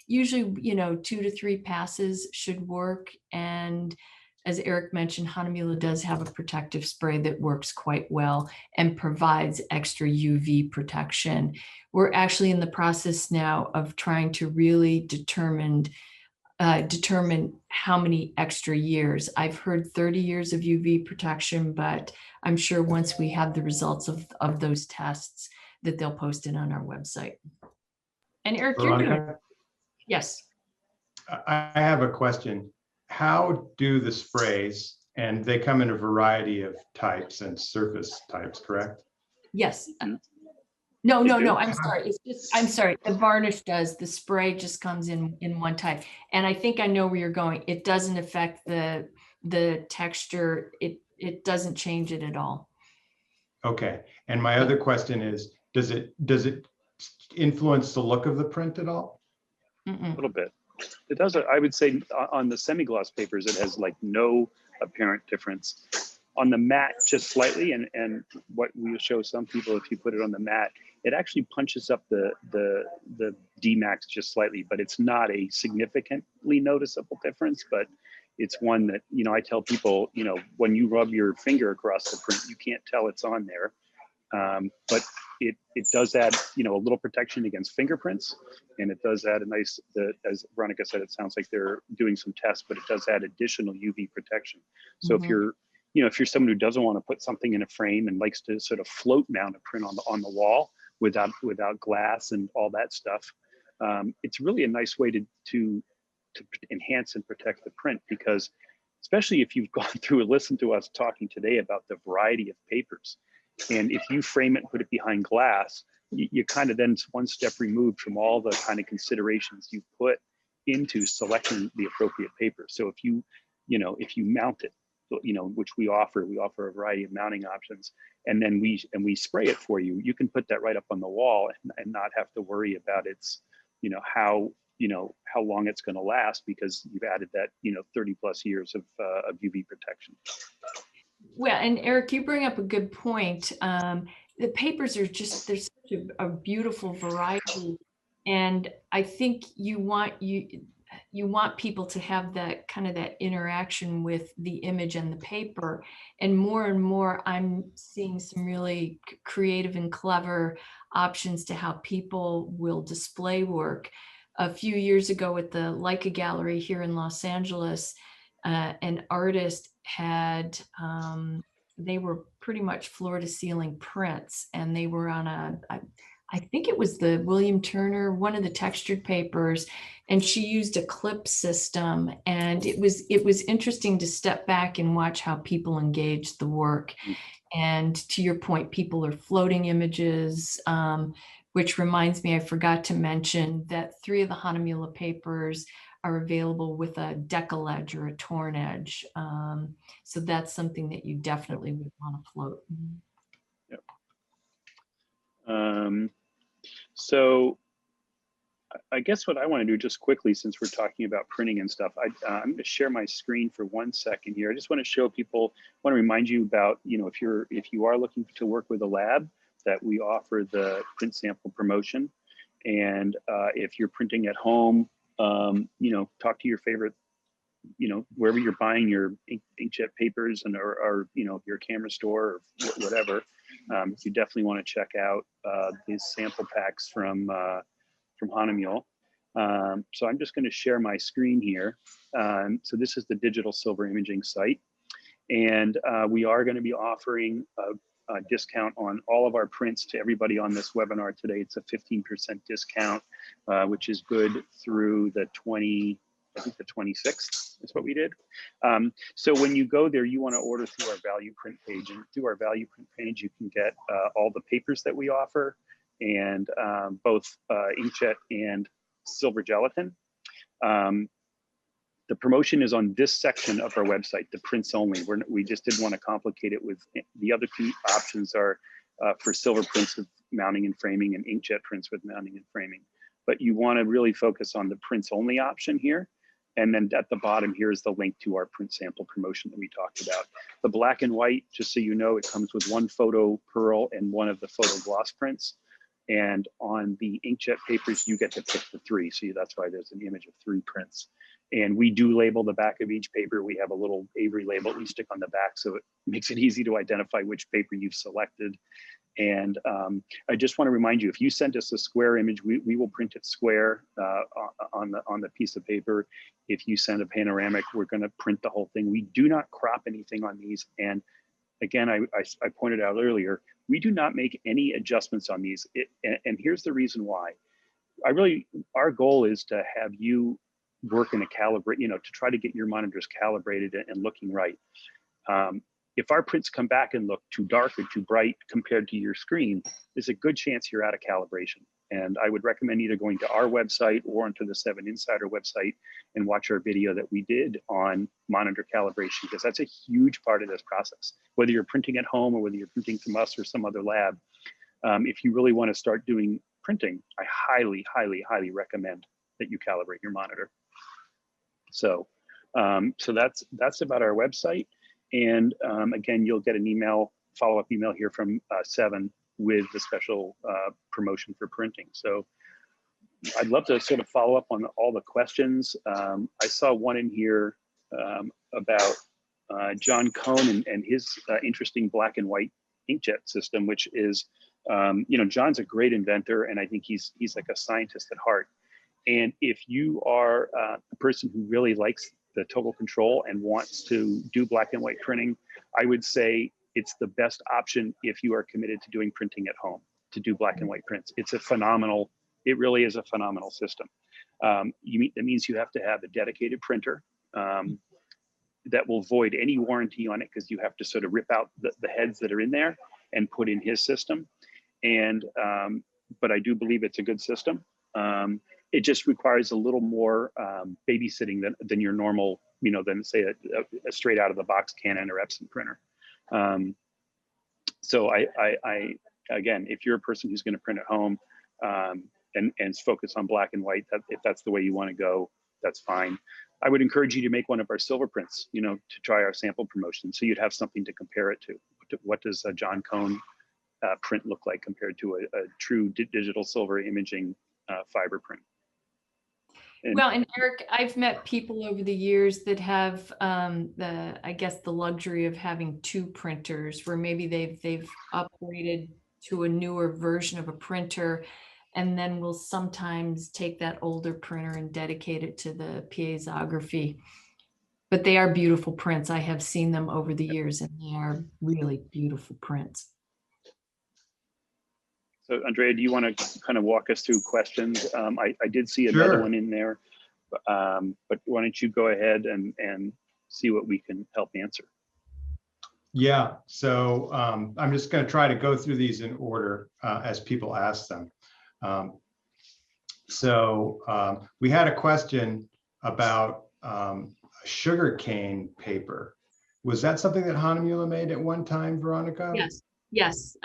Usually, you know, 2 to 3 passes should work. And as Eric mentioned, Hahnemühle does have a protective spray that works quite well and provides extra UV protection. We're actually in the process now of trying to really determine how many extra years. I've heard 30 years of UV protection, but I'm sure once we have the results of those tests that they'll post it on our website. And Eric, you're doing, Veronica, yes. I have a question. How do the sprays, and they come in a variety of types and surface types, correct? Yes. No, do? I'm sorry. It's just, I'm sorry. The varnish does, the spray just comes in one type. And I think I know where you're going. It doesn't affect the texture. It doesn't change it at all. Okay. And my other question is, does it influence the look of the print at all? A little bit. It does. I would say on the semi-gloss papers, it has like no apparent difference. On the matte, just slightly, and what we show some people, if you put it on the matte, it actually punches up the Dmax just slightly, but it's not a significantly noticeable difference. But it's one that, you know, I tell people, you know, when you rub your finger across the print, you can't tell it's on there. But it does add, you know, a little protection against fingerprints, and it does add a nice, as Veronica said, it sounds like they're doing some tests, but it does add additional UV protection. So if you're, you know, if you're someone who doesn't want to put something in a frame and likes to sort of float mount a print on the wall without glass and all that stuff, it's really a nice way to enhance and protect the print, because especially if you've gone through and listened to us talking today about the variety of papers. And if you frame it and put it behind glass, you kind of then one step removed from all the kind of considerations you put into selecting the appropriate paper. So if you mount it, you know, which we offer a variety of mounting options, and then we spray it for you, you can put that right up on the wall and not have to worry about its, you know, how long it's going to last, because you've added that, you know, 30 plus years of UV protection. Well, and Eric, you bring up a good point. The papers are just, there's such a beautiful variety. And I think you want people to have that kind of that interaction with the image and the paper. And more, I'm seeing some really creative and clever options to how people will display work. A few years ago at the Leica Gallery here in Los Angeles, an artist had, they were pretty much floor to ceiling prints, and they were on I think it was the William Turner, one of the textured papers, and she used a clip system. And it was interesting to step back and watch how people engaged the work. And to your point, people are floating images, which reminds me, I forgot to mention that 3 of the Hahnemühle papers are available with a decal edge or a torn edge. So that's something that you definitely would want to float. Yep. So I guess what I want to do just quickly, since we're talking about printing and stuff, I'm going to share my screen for 1 second here. I just want to show people, want to remind you about, you know, if you are looking to work with a lab, that we offer the print sample promotion. And if you're printing at home, you know, talk to your favorite, you know, wherever you're buying your inkjet papers and or you know, your camera store or whatever. You definitely want to check out these sample packs from Hahnemühle. So I'm just going to share my screen here. So this is the digital silver imaging site, and we are going to be offering a discount on all of our prints to everybody on this webinar today. It's a 15% discount, which is good through the 26th is what we did. So when you go there, you want to order through our value print page, and through our value print page, you can get all the papers that we offer, and both inkjet and silver gelatin. The promotion is on this section of our website, the prints only. We just didn't want to complicate it with the other 2 options are for silver prints with mounting and framing and inkjet prints with mounting and framing. But you want to really focus on the prints only option here. And then at the bottom here is the link to our print sample promotion that we talked about. The black and white, just so you know, it comes with 1 photo pearl and 1 of the photo gloss prints. And on the inkjet papers, you get to pick the 3. So that's why there's an image of 3 prints. And we do label the back of each paper. We have a little Avery label we stick on the back, so it makes it easy to identify which paper you've selected. And I just want to remind you, if you send us a square image, we will print it square on the piece of paper. If you send a panoramic, we're going to print the whole thing. We do not crop anything on these. And again, I pointed out earlier, we do not make any adjustments on these. And here's the reason why. Our goal is to have you work in a calibrate, to try to get your monitors calibrated and looking right. If our prints come back and look too dark or too bright compared to your screen, there's a good chance you're out of calibration. And I would recommend either going to our website or onto the 7 Insider website and watch our video that we did on monitor calibration, because that's a huge part of this process. Whether you're printing at home or whether you're printing from us or some other lab, if you really want to start doing printing, I highly, highly, highly recommend that you calibrate your monitor. So, so that's about our website. And again, you'll get an follow-up email here from 7 with the special promotion for printing. So I'd love to sort of follow up on all the questions. I saw one in here about John Cohn and his interesting black and white inkjet system, which is, John's a great inventor, and I think he's like a scientist at heart. And if you are a person who really likes the total control and wants to do black and white printing, I would say it's the best option if you are committed to doing printing at home, to do black and white prints. It really is a phenomenal system. That means you have to have a dedicated printer that will void any warranty on it, because you have to sort of rip out the heads that are in there and put in his system. And, but I do believe it's a good system. It just requires a little more babysitting than your normal, than say a straight out of the box Canon or Epson printer. So again, if you're a person who's going to print at home and focus on black and white, if that's the way you want to go, that's fine. I would encourage you to make one of our silver prints, to try our sample promotion, so you'd have something to compare it to. What does a John Cohn print look like compared to a true digital silver imaging fiber print? Well, and Eric, I've met people over the years that have the luxury of having 2 printers, where maybe they've upgraded to a newer version of a printer, and then will sometimes take that older printer and dedicate it to the piezography. But they are beautiful prints. I have seen them over the years, and they are really beautiful prints. So Andrea, do you want to kind of walk us through questions? I did see another one in there, but why don't you go ahead and see what we can help answer? Yeah, so I'm just going to try to go through these in order as people ask them. We had a question about sugarcane paper. Was that something that Hahnemühle made at one time, Veronica? Yes.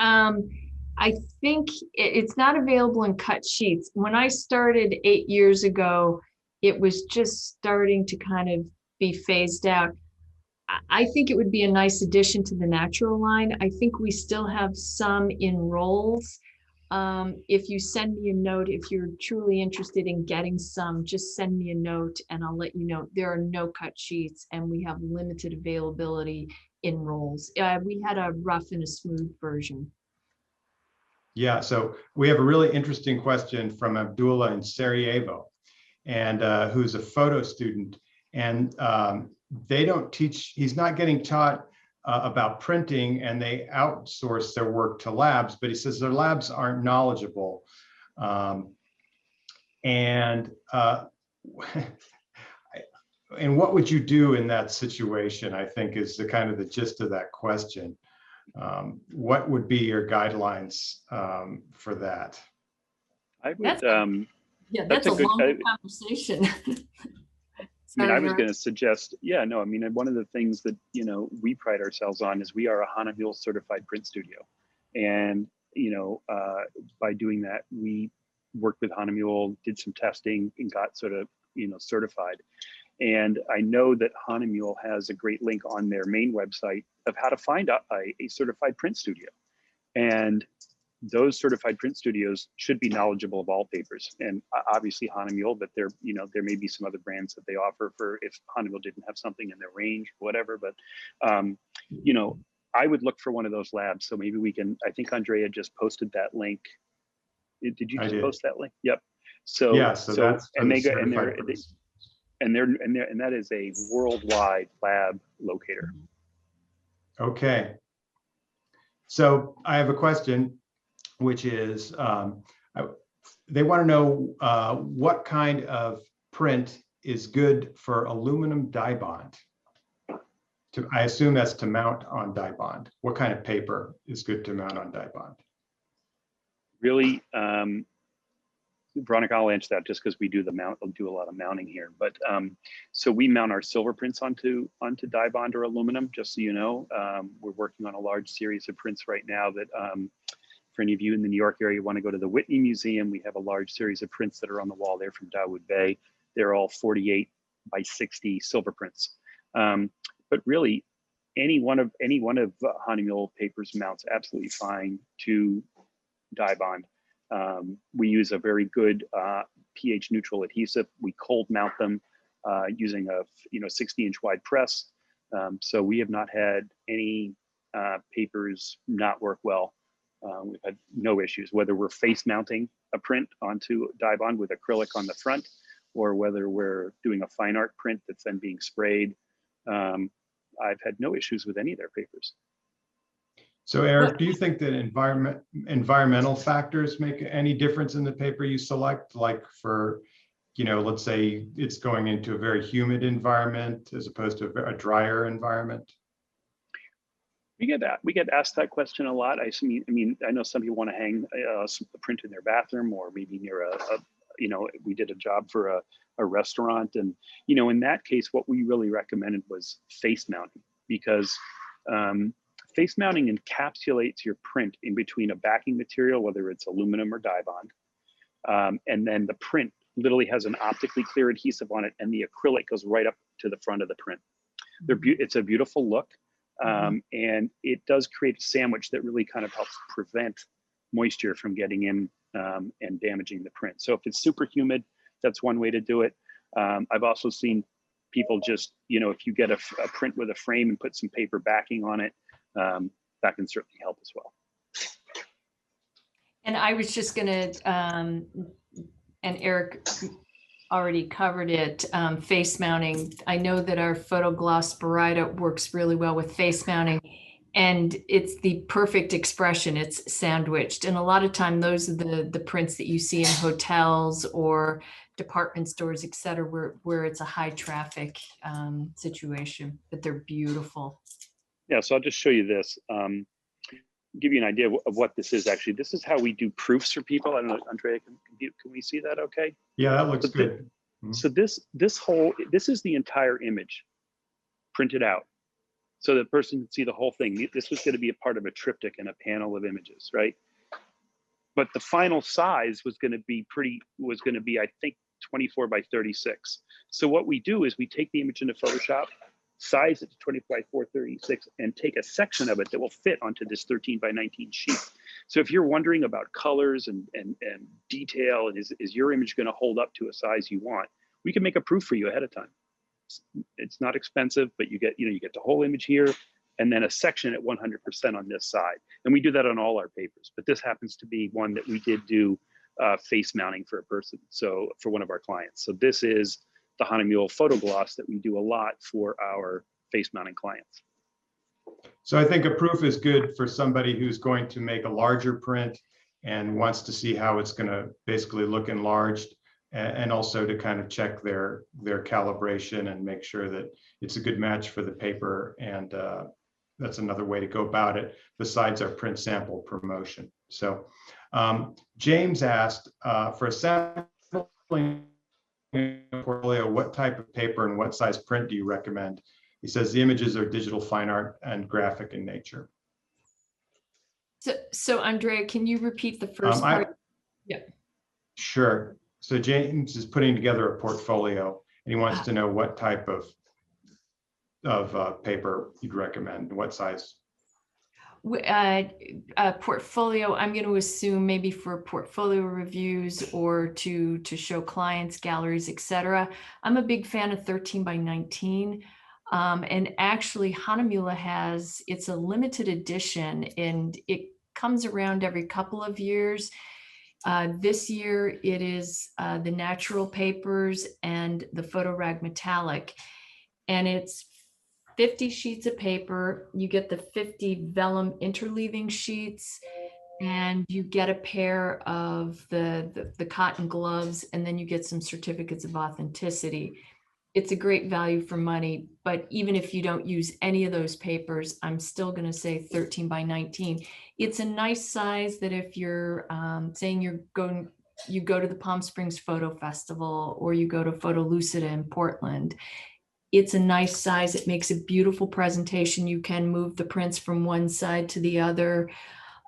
I think it's not available in cut sheets. When I started 8 years ago, it was just starting to kind of be phased out. I think it would be a nice addition to the natural line. I think we still have some in rolls. If you send me a note, if you're truly interested in getting some, just send me a note and I'll let you know. There are no cut sheets, and we have limited availability in rolls. We had a rough and a smooth version. Yeah, so we have a really interesting question from Abdullah in Sarajevo, and who's a photo student, and they don't teach, he's not getting taught about printing, and they outsource their work to labs, but he says their labs aren't knowledgeable. And what would you do in that situation, I think, is the kind of the gist of that question. What would be your guidelines for that? I would, that's a long conversation. I was going to suggest, one of the things that, we pride ourselves on is we are a Hahnemühle certified print studio. And, by doing that, we worked with Hahnemühle, did some testing and got sort of, certified. And I know that Hahnemühle has a great link on their main website of how to find a certified print studio. And those certified print studios should be knowledgeable of all papers, and obviously Hahnemühle, but there may be some other brands that they offer for if Hahnemühle didn't have something in their range, whatever. But I would look for one of those labs. So maybe we can. I think Andrea just posted that link. Did you just post that link? Yep. So yeah, so that's and they go and that is a worldwide lab locator. Okay. So I have a question, which is they want to know what kind of print is good for aluminum die bond. I assume that's to mount on die bond. What kind of paper is good to mount on die bond? Really, Veronica, I'll answer that just because we do a lot of mounting here. But so we mount our silver prints onto die bond or aluminum. Just so you know, we're working on a large series of prints right now that. For any of you in the New York area, want to go to the Whitney Museum, we have a large series of prints that are on the wall there from Dawood Bay. They're all 48 by 60 silver prints. But really, any one of Hahnemühle papers mounts absolutely fine to die bond. We use a very good pH neutral adhesive. We cold mount them using a 60-inch wide press. So we have not had any papers not work well. We've had no issues, whether we're face mounting a print onto die bond with acrylic on the front, or whether we're doing a fine art print that's then being sprayed. I've had no issues with any of their papers. So Eric, do you think that environmental factors make any difference in the paper you select? Like for, let's say it's going into a very humid environment as opposed to a drier environment? We get asked that question a lot. I mean, I know some people want to hang a print in their bathroom, or maybe near we did a job for a restaurant, and in that case, what we really recommended was face mounting, because face mounting encapsulates your print in between a backing material, whether it's aluminum or die bond, and then the print literally has an optically clear adhesive on it, and the acrylic goes right up to the front of the print. It's a beautiful look. And it does create a sandwich that really kind of helps prevent moisture from getting in and damaging the print. So if it's super humid, that's one way to do it. I've also seen people just, if you get a print with a frame and put some paper backing on it, that can certainly help as well. And I was just gonna, and Eric already covered it, face mounting. I know that our Photogloss Baryta works really well with face mounting, and it's the perfect expression. It's sandwiched, and a lot of time those are the prints that you see in hotels or department stores, et cetera, where it's a high traffic situation, but they're beautiful. Yeah, so I'll just show you this. Give you an idea of what this is. Actually, this is how we do proofs for people. I don't know, Andrea, can we see that okay? Yeah, that looks good. So this is the entire image printed out, so the person can see the whole thing. This was going to be a part of a triptych and a panel of images, right? But the final size was going to be I think 24 by 36. So what we do is we take the image into Photoshop, size it to 24 by 436, and take a section of it that will fit onto this 13 by 19 sheet. So if you're wondering about colors and detail, and is your image going to hold up to a size you want, we can make a proof for you ahead of time. It's not expensive, but you get the whole image here, and then a section at 100% on this side. And we do that on all our papers, but this happens to be one that we did do face mounting for a person, so for one of our clients. So this is the Hahnemühle Photogloss that we do a lot for our face mounting clients. So I think a proof is good for somebody who's going to make a larger print and wants to see how it's going to basically look enlarged, and also to kind of check their calibration and make sure that it's a good match for the paper. And that's another way to go about it besides our print sample promotion. So James asked for a sampling portfolio, what type of paper and what size print do you recommend? He says the images are digital fine art and graphic in nature. So Andrea, can you repeat the first part? Yeah. Sure. So James is putting together a portfolio, and he wants to know what type of paper you'd recommend, what size. Portfolio, I'm going to assume maybe for portfolio reviews or to show clients, galleries, etc. I'm a big fan of 13 by 19. And actually Hahnemühle has, it's a limited edition and it comes around every couple of years. This year it is the natural papers and the photo rag metallic, and it's 50 sheets of paper. You get the 50 vellum interleaving sheets, and you get a pair of the cotton gloves, and then you get some certificates of authenticity. It's a great value for money, but even if you don't use any of those papers, I'm still going to say 13 by 19. It's a nice size that if you're saying you go to the Palm Springs Photo Festival or you go to Photo Lucida in Portland, it's a nice size. It makes a beautiful presentation. You can move the prints from one side to the other.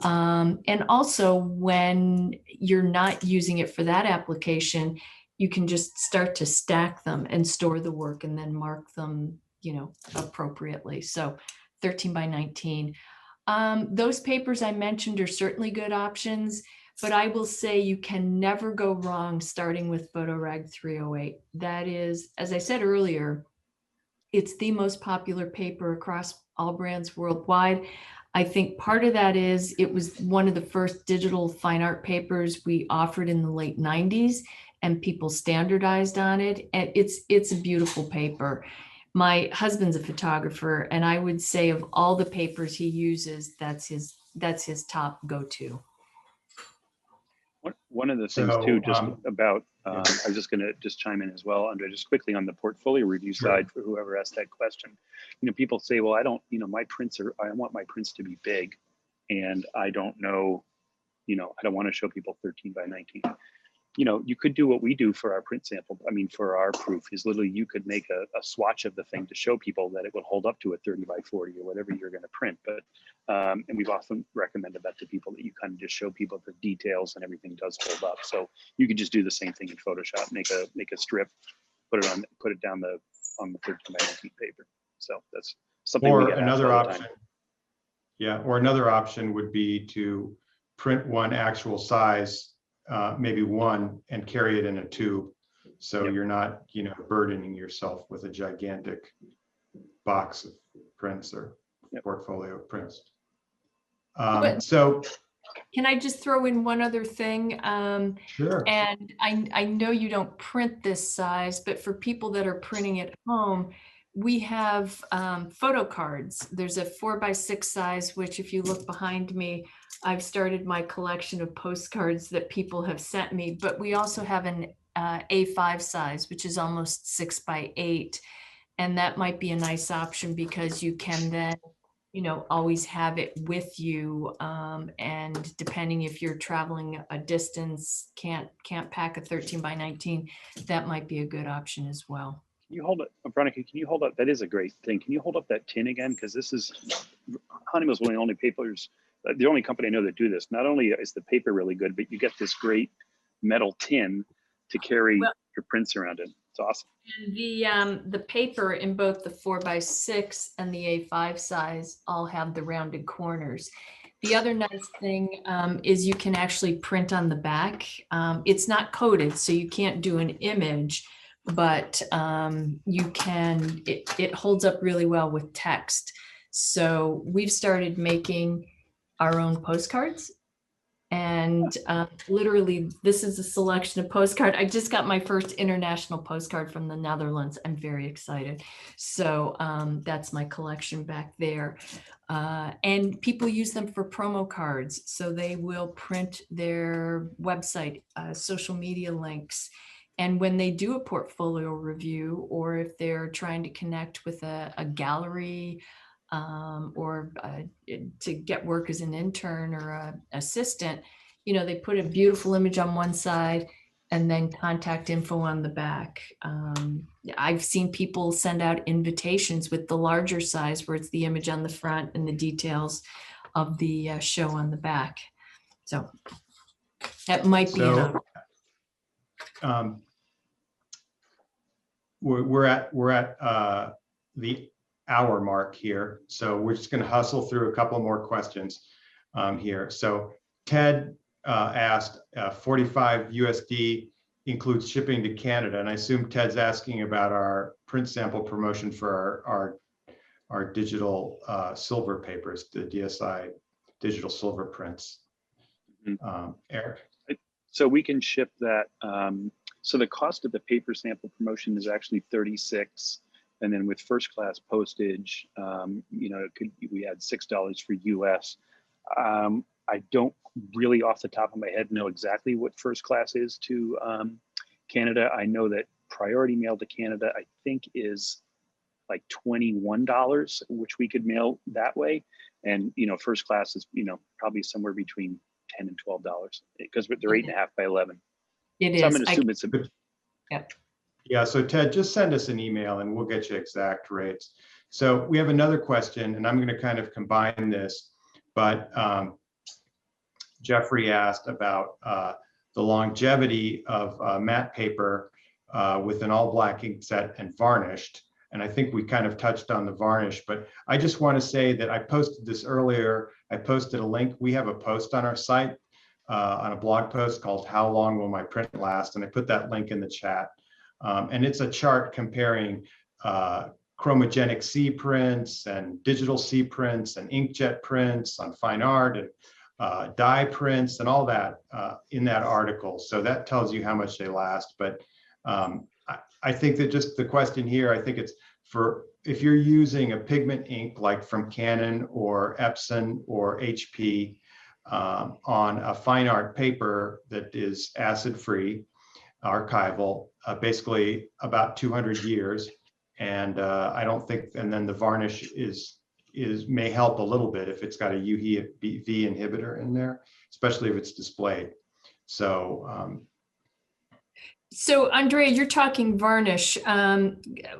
And also when you're not using it for that application, you can just start to stack them and store the work and then mark them, appropriately. So 13 by 19. Those papers I mentioned are certainly good options, but I will say you can never go wrong starting with PhotoRag 308. That is, as I said earlier, it's the most popular paper across all brands worldwide. I think part of that is it was one of the first digital fine art papers we offered in the late 90s, and people standardized on it. And it's a beautiful paper. My husband's a photographer, and I would say of all the papers he uses, that's his top go-to. One of the things too, just about, I was just going to just chime in as well, Andre, just quickly on the portfolio review side for whoever asked that question. People say, well, I don't, my prints are, I want my prints to be big, and I don't know, I don't want to show people 13 by 19. You could do what we do for our print sample. For our proof is literally you could make a swatch of the thing to show people that it would hold up to a 30 by 40 or whatever you're going to print. But and we've often recommended that to people, that you kind of just show people the details and everything does hold up. So you could just do the same thing in Photoshop, make a strip, put it down on the 13 by 19 paper. So that's something. Or another option. Yeah, or another option would be to print one actual size, maybe one, and carry it in a tube, so you're not burdening yourself with a gigantic box of prints or portfolio of prints. So can I just throw in one other thing? Sure. And I know you don't print this size, but for people that are printing at home, we have photo cards. There's a 4x6 size, which if you look behind me, I've started my collection of postcards that people have sent me, but we also have an A5 size, which is almost 6x8. And that might be a nice option because you can then, always have it with you. And depending if you're traveling a distance, can't pack a 13 by 19, that might be a good option as well. Can you hold it, Veronica? Can you hold up? That is a great thing. Can you hold up that tin again? Because this is Hahnemühle's one of the only papers, the only company I know that do this. Not only is the paper really good, but you get this great metal tin to carry your prints around in. It's awesome. And the paper in both the 4x6 and the A5 size all have the rounded corners. The other nice thing is you can actually print on the back. It's not coated, so you can't do an image, but you can, it holds up really well with text. So we've started making our own postcards, and literally this is a selection of postcard. I just got my first international postcard from the Netherlands. I'm very excited. So that's my collection back there. And people use them for promo cards. So they will print their website, social media links. And when they do a portfolio review, or if they're trying to connect with a gallery, or to get work as an intern or an assistant, they put a beautiful image on one side and then contact info on the back. I've seen people send out invitations with the larger size where it's the image on the front and the details of the show on the back. So that might be So we're at the hour mark here, so we're just going to hustle through a couple more questions here. So Ted asked, 45 USD includes shipping to Canada, and I assume Ted's asking about our print sample promotion for our digital silver papers, the DSI digital silver prints. Eric? So we can ship that. So the cost of the paper sample promotion is actually 36, and then with first class postage, we add $6 for US. I don't really off the top of my head know exactly what first class is to Canada. I know that priority mail to Canada, I think, is like $21, which we could mail that way. And, first class is, probably somewhere between $10 and $12 because they're 8.5 by 11. It so is. I'm going to assume it's a bit. Yeah, so Ted, just send us an email and we'll get you exact rates. So we have another question, and I'm going to kind of combine this, but Jeffrey asked about the longevity of matte paper with an all black ink set and varnished. And I think we kind of touched on the varnish, but I just want to say that I posted this earlier. I posted a link. We have a post on our site on a blog post called How Long Will My Print Last? And I put that link in the chat. And it's a chart comparing chromogenic C prints and digital C prints and inkjet prints on fine art and dye prints and all that in that article. So that tells you how much they last. But I think that just the question here, I think it's for if you're using a pigment ink like from Canon or Epson or HP on a fine art paper that is acid-free, archival, basically about 200 years. And I don't think, and then the varnish may help a little bit if it's got a UV inhibitor in there, especially if it's displayed. So Andrea, you're talking varnish.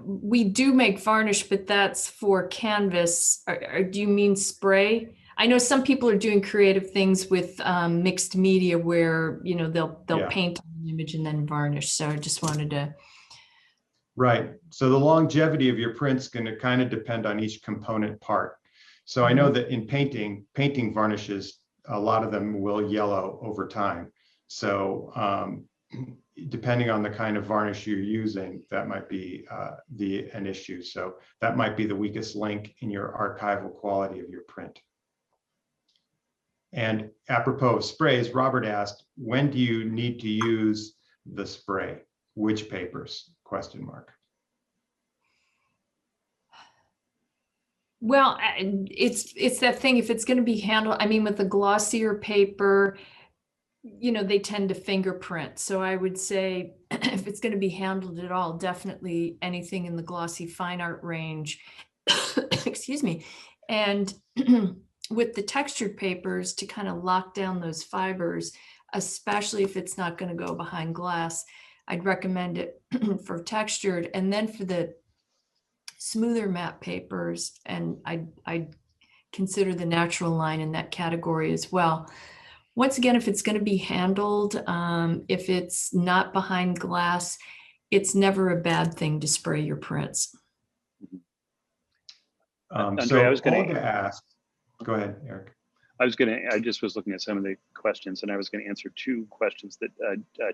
We do make varnish, but that's for canvas. Or do you mean spray? I know some people are doing creative things with mixed media where, they'll paint an image and then varnish. So I just wanted to. Right. So the longevity of your print's going to kind of depend on each component part. So I know that in painting varnishes, a lot of them will yellow over time. So depending on the kind of varnish you're using, that might be an issue. So that might be the weakest link in your archival quality of your print. And apropos of sprays, Robert asked, when do you need to use the spray? Which papers? ? Well, it's that thing, if it's going to be handled, I mean, with the glossier paper, they tend to fingerprint. So I would say if it's going to be handled at all, definitely anything in the glossy fine art range. Excuse me. And with the textured papers, to kind of lock down those fibers, especially if it's not going to go behind glass, I'd recommend it for textured. And then for the smoother matte papers, and I'd consider the natural line in that category as well. Once again, if it's going to be handled, if it's not behind glass, it's never a bad thing to spray your prints. Andrea, I was going to ask, go ahead, Eric. I just was looking at some of the questions, and I was going to answer two questions that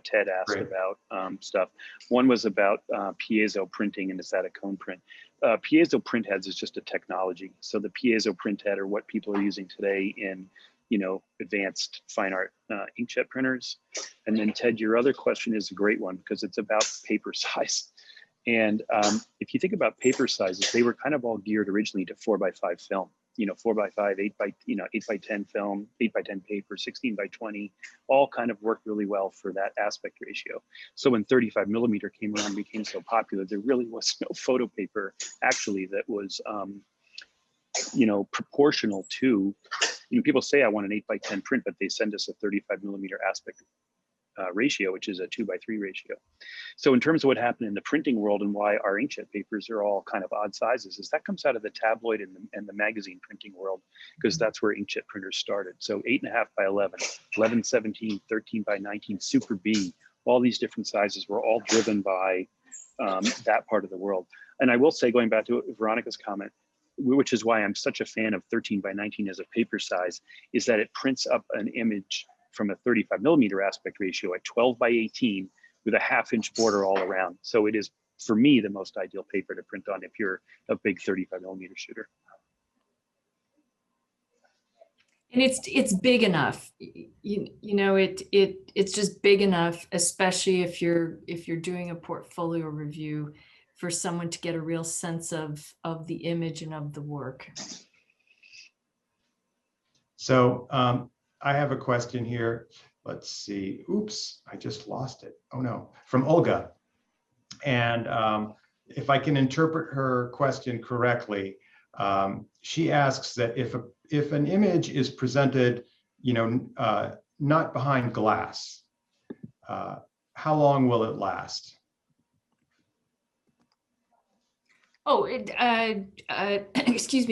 Ted asked about stuff. One was about piezo printing, and is that a cone print? Piezo print heads is just a technology. So the piezo print head are what people are using today in, advanced fine art inkjet printers. And then Ted, your other question is a great one because it's about paper size. And if you think about paper sizes, they were kind of all geared originally to 4x5 film. 4x5, 8x10 film, 8x10 paper, 16x20, all kind of worked really well for that aspect ratio. So when 35 millimeter came around and became so popular, there really was no photo paper actually that was, proportional to, people say I want an 8x10 print, but they send us a 35 millimeter aspect ratio, which is a 2:3 ratio. So in terms of what happened in the printing world and why our inkjet papers are all kind of odd sizes, is that comes out of the tabloid and the magazine printing world, because that's where inkjet printers started. So 8.5 by 11, 11/17, 13/19, Super B, all these different sizes were all driven by that part of the world. And I will say, going back to Veronica's comment, which is why I'm such a fan of 13/19 as a paper size, is that it prints up an image from a 35mm aspect ratio at 12/18 with a 1/2-inch border all around. So it is, for me, the most ideal paper to print on if you're a big 35mm shooter. And it's big enough, it's just big enough, especially if you're doing a portfolio review, for someone to get a real sense of the image and of the work. So I have a question here. Let's see. Oops, I just lost it. Oh no, from Olga. And if I can interpret her question correctly, she asks that if an image is presented, not behind glass, how long will it last? Oh, excuse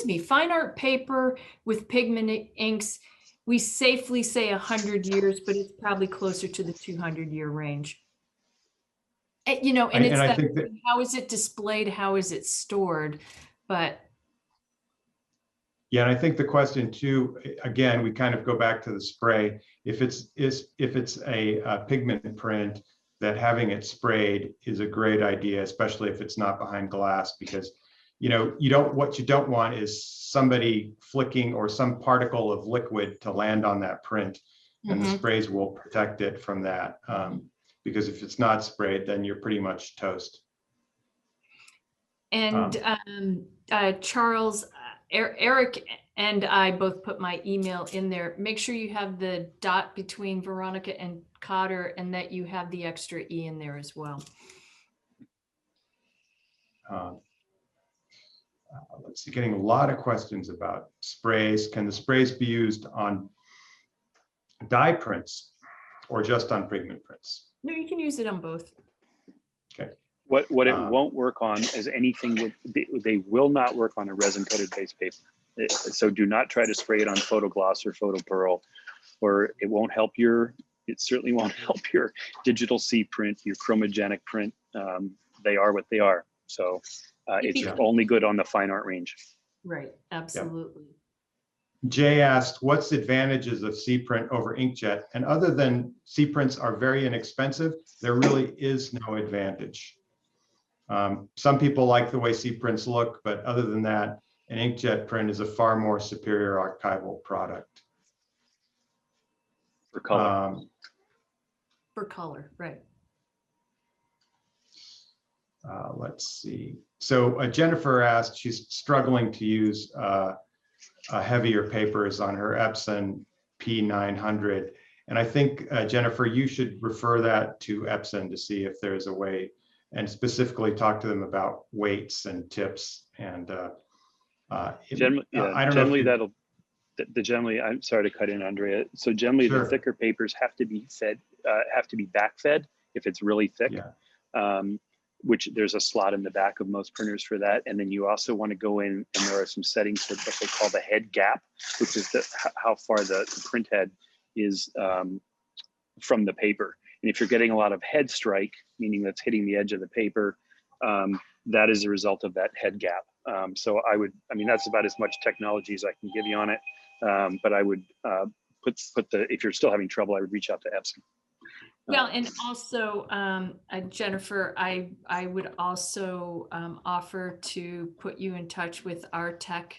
me, fine art paper with pigment inks, we safely say 100 years, but it's probably closer to the 200-year range. And it's I think that, how is it displayed? How is it stored? But yeah, and I think the question too, again, we kind of go back to the spray. If it's a pigment print, that having it sprayed is a great idea, especially if it's not behind glass, because what you don't want is somebody flicking or some particle of liquid to land on that print, and the sprays will protect it from that. Because if it's not sprayed, then you're pretty much toast. And Charles, Eric and I both put my email in there. Make sure you have the dot between Veronica and Cotter, and that you have the extra E in there as well. Let's see, getting a lot of questions about sprays. Can the sprays be used on dye prints or just on pigment prints? No, you can use it on both. Okay. What it won't work on is anything they will not work on a resin coated base paper. So do not try to spray it on photo gloss or photo pearl, or it won't help it certainly won't help your digital C print, your chromogenic print. They are what they are. So it's only good on the fine art range. Right, absolutely. Yep. Jay asked, what's the advantages of C print over inkjet? And other than C prints are very inexpensive, there really is no advantage. Some people like the way C prints look, but other than that, an inkjet print is a far more superior archival product. For color. For color, right. Let's see. So Jennifer asked, she's struggling to use heavier papers on her Epson P900. And I think, Jennifer, you should refer that to Epson to see if there's a way, and specifically talk to them about weights and tips. And generally I'm sorry to cut in, Andrea. So generally the thicker papers have to be fed, have to be back fed if it's really thick. Yeah. Which there's a slot in the back of most printers for that. And then you also want to go in, and there are some settings for what they call the head gap, which is how far the print head is from the paper. And if you're getting a lot of head strike, meaning that's hitting the edge of the paper, that is a result of that head gap. So that's about as much technology as I can give you on it. But I would if you're still having trouble, I would reach out to Epson. Well, and also, Jennifer, I would also offer to put you in touch with our tech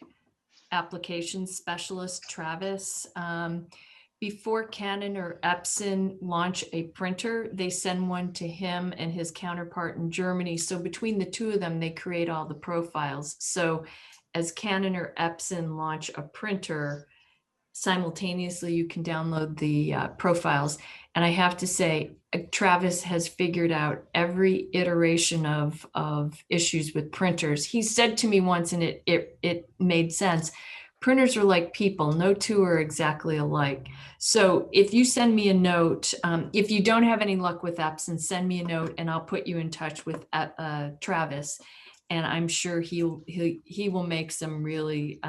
applications specialist, Travis. Before Canon or Epson launch a printer, they send one to him and his counterpart in Germany. So between the two of them, they create all the profiles. So as Canon or Epson launch a printer, simultaneously you can download the profiles. And I have to say, Travis has figured out every iteration of issues with printers. He said to me once, and it made sense, printers are like people. No two are exactly alike. So if you send me a note, if you don't have any luck with Epson, send me a note and I'll put you in touch with Travis. And I'm sure he will make some really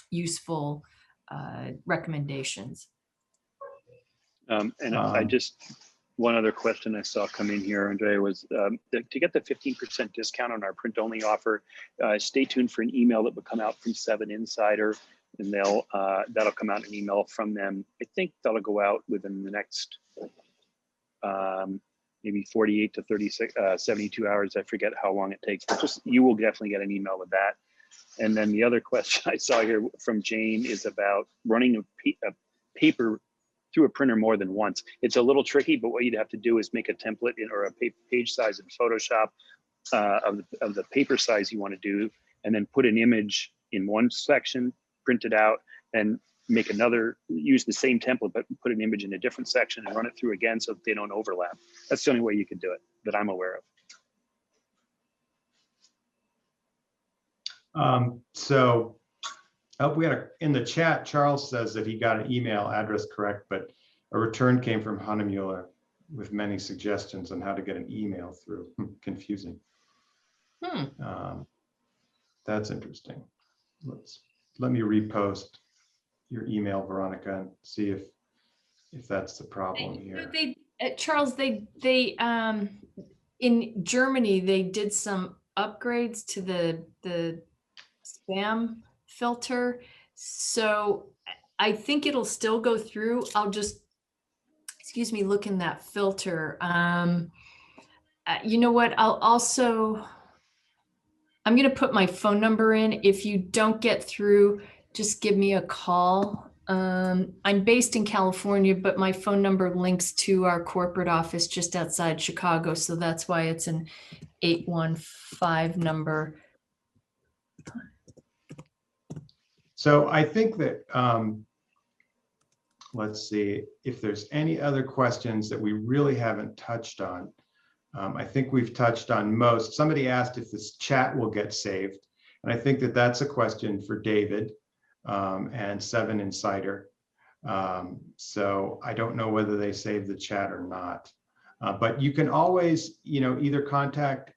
useful recommendations. And I just, one other question I saw come in here, Andrea, was to get the 15% discount on our print only offer, stay tuned for an email that will come out from 7 Insider, and that'll come out an email from them. I think that'll go out within the next maybe 48 to 36, 72 hours. I forget how long it takes, but just, you will definitely get an email with that. And then the other question I saw here from Jane is about running a paper through a printer more than once. It's a little tricky, but what you'd have to do is make a template or a page size in Photoshop of the paper size you want to do, and then put an image in one section, print it out, and make another, use the same template, but put an image in a different section and run it through again so that they don't overlap. That's the only way you could do it that I'm aware of. We had in the chat, Charles says that he got an email address correct, but a return came from Hahnemuller with many suggestions on how to get an email through. Confusing. That's interesting. Let me repost your email, Veronica, and see if that's the problem here. Charles, they in Germany, they did some upgrades to the spam filter. So I think it'll still go through. I'll just, excuse me, look in that filter. You know what? I'm going to put my phone number in. If you don't get through, just give me a call. I'm based in California, but my phone number links to our corporate office just outside Chicago. So that's why it's an 815 number. So I think that, let's see if there's any other questions that we really haven't touched on. I think we've touched on most. Somebody asked if this chat will get saved. And I think that that's a question for David and 7 Insider. So I don't know whether they save the chat or not. But you can always, either contact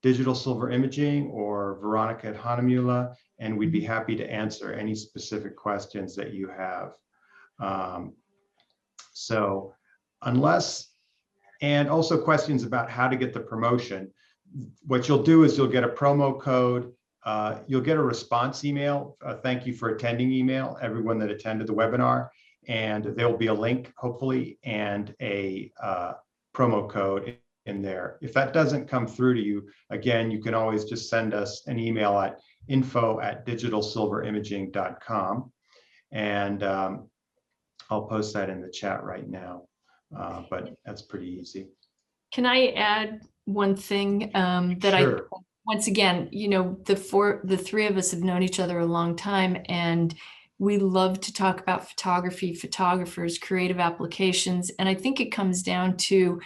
Digital Silver Imaging or Veronica at Hahnemuller, and we'd be happy to answer any specific questions that you have. So unless, and also questions about how to get the promotion, what you'll do is you'll get a promo code, you'll get a response email, thank you for attending email, everyone that attended the webinar, and there will be a link, hopefully, and a promo code in there. If that doesn't come through to you, again, you can always just send us an email at info@digitalsilverimaging.com, and I'll post that in the chat right now, but that's pretty easy. Can I add one thing that Sure. once again, the three of us have known each other a long time, and we love to talk about photography, photographers, creative applications, and I think it comes down to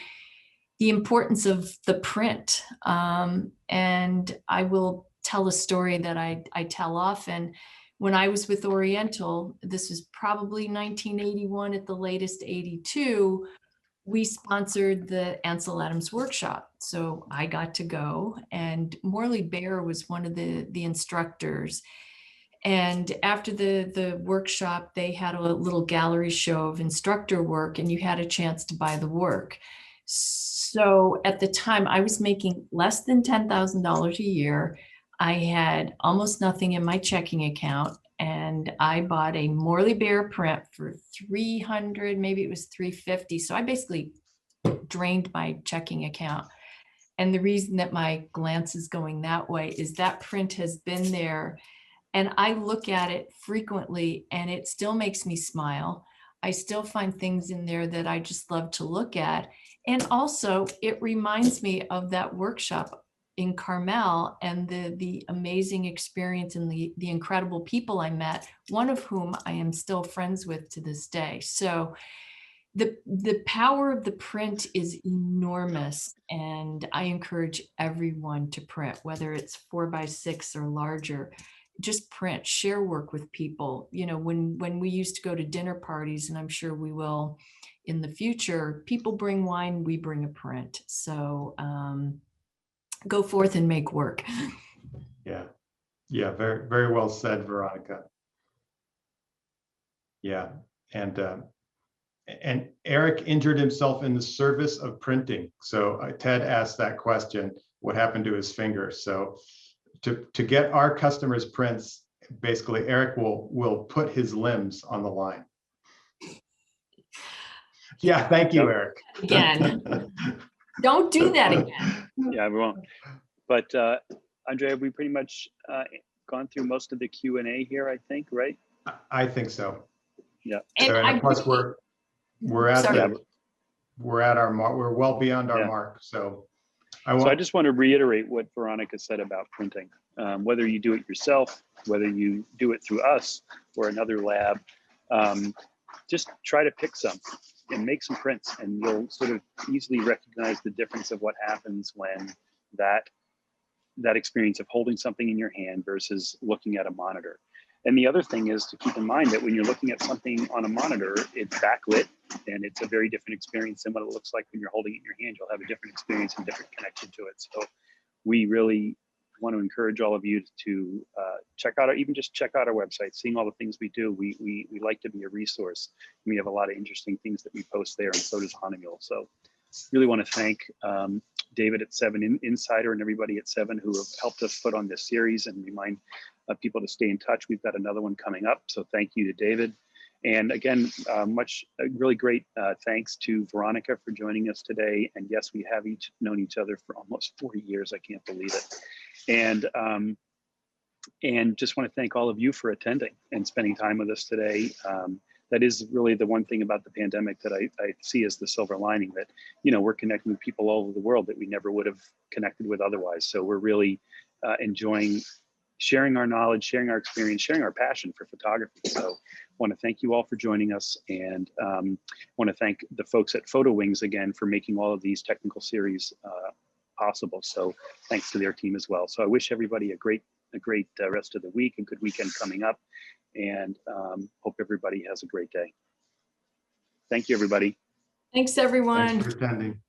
the importance of the print. And I will tell a story that I tell often. When I was with Oriental, this was probably 1981 at the latest, 82, we sponsored the Ansel Adams workshop. So I got to go, and Morley Bear was one of the instructors. And after the workshop, they had a little gallery show of instructor work, and you had a chance to buy the work. So at the time, I was making less than $10,000 a year. I had almost nothing in my checking account, and I bought a Morley Bear print for $300, maybe it was $350. So I basically drained my checking account. And the reason that my glance is going that way is that print has been there, and I look at it frequently, and it still makes me smile. I still find things in there that I just love to look at. And also it reminds me of that workshop in Carmel and the amazing experience and the incredible people I met, one of whom I am still friends with to this day. So the power of the print is enormous, and I encourage everyone to print, whether it's 4x6 or larger. just print, share work with people. You know, when we used to go to dinner parties, and I'm sure we will in the future, people bring wine, we bring a print. So go forth and make work. Yeah. Yeah. Very, very well said, Veronica. Yeah. And Eric injured himself in the service of printing. So Ted asked that question, what happened to his finger? So to get our customers prints, basically Eric will put his limbs on the line. Yeah, thank you, Eric. Again. Don't do that again. Yeah, we won't. But Andrea, we pretty much gone through most of the Q&A here, I think, right? I think so. Yeah. So, and of course we're at our mark. We're well beyond our mark. So I just want to reiterate what Veronica said about printing. Whether you do it yourself, whether you do it through us or another lab, just try to pick some and make some prints, and you'll sort of easily recognize the difference of what happens when that experience of holding something in your hand versus looking at a monitor. And the other thing is to keep in mind that when you're looking at something on a monitor, it's backlit, and it's a very different experience than what it looks like when you're holding it in your hand. You'll have a different experience and different connection to it. So we really want to encourage all of you to check out our website, seeing all the things we do. We like to be a resource. We have a lot of interesting things that we post there, and so does Hahnemühle. So really want to thank David at 7 Insider and everybody at 7 who have helped us put on this series, and remind people to stay in touch. We've got another one coming up. So thank you to David. And again, really great thanks to Veronica for joining us today. And yes, we have known each other for almost 40 years. I can't believe it. And just want to thank all of you for attending and spending time with us today. That is really the one thing about the pandemic that I see as the silver lining, that, you know, we're connecting with people all over the world that we never would have connected with otherwise. So we're really enjoying sharing our knowledge, sharing our experience, sharing our passion for photography. So I want to thank you all for joining us, and want to thank the folks at Photo Wings again for making all of these technical series possible. So thanks to their team as well. So I wish everybody a great rest of the week, a good weekend coming up, and hope everybody has a great day. Thank you, everybody. Thanks, everyone. Thanks for attending.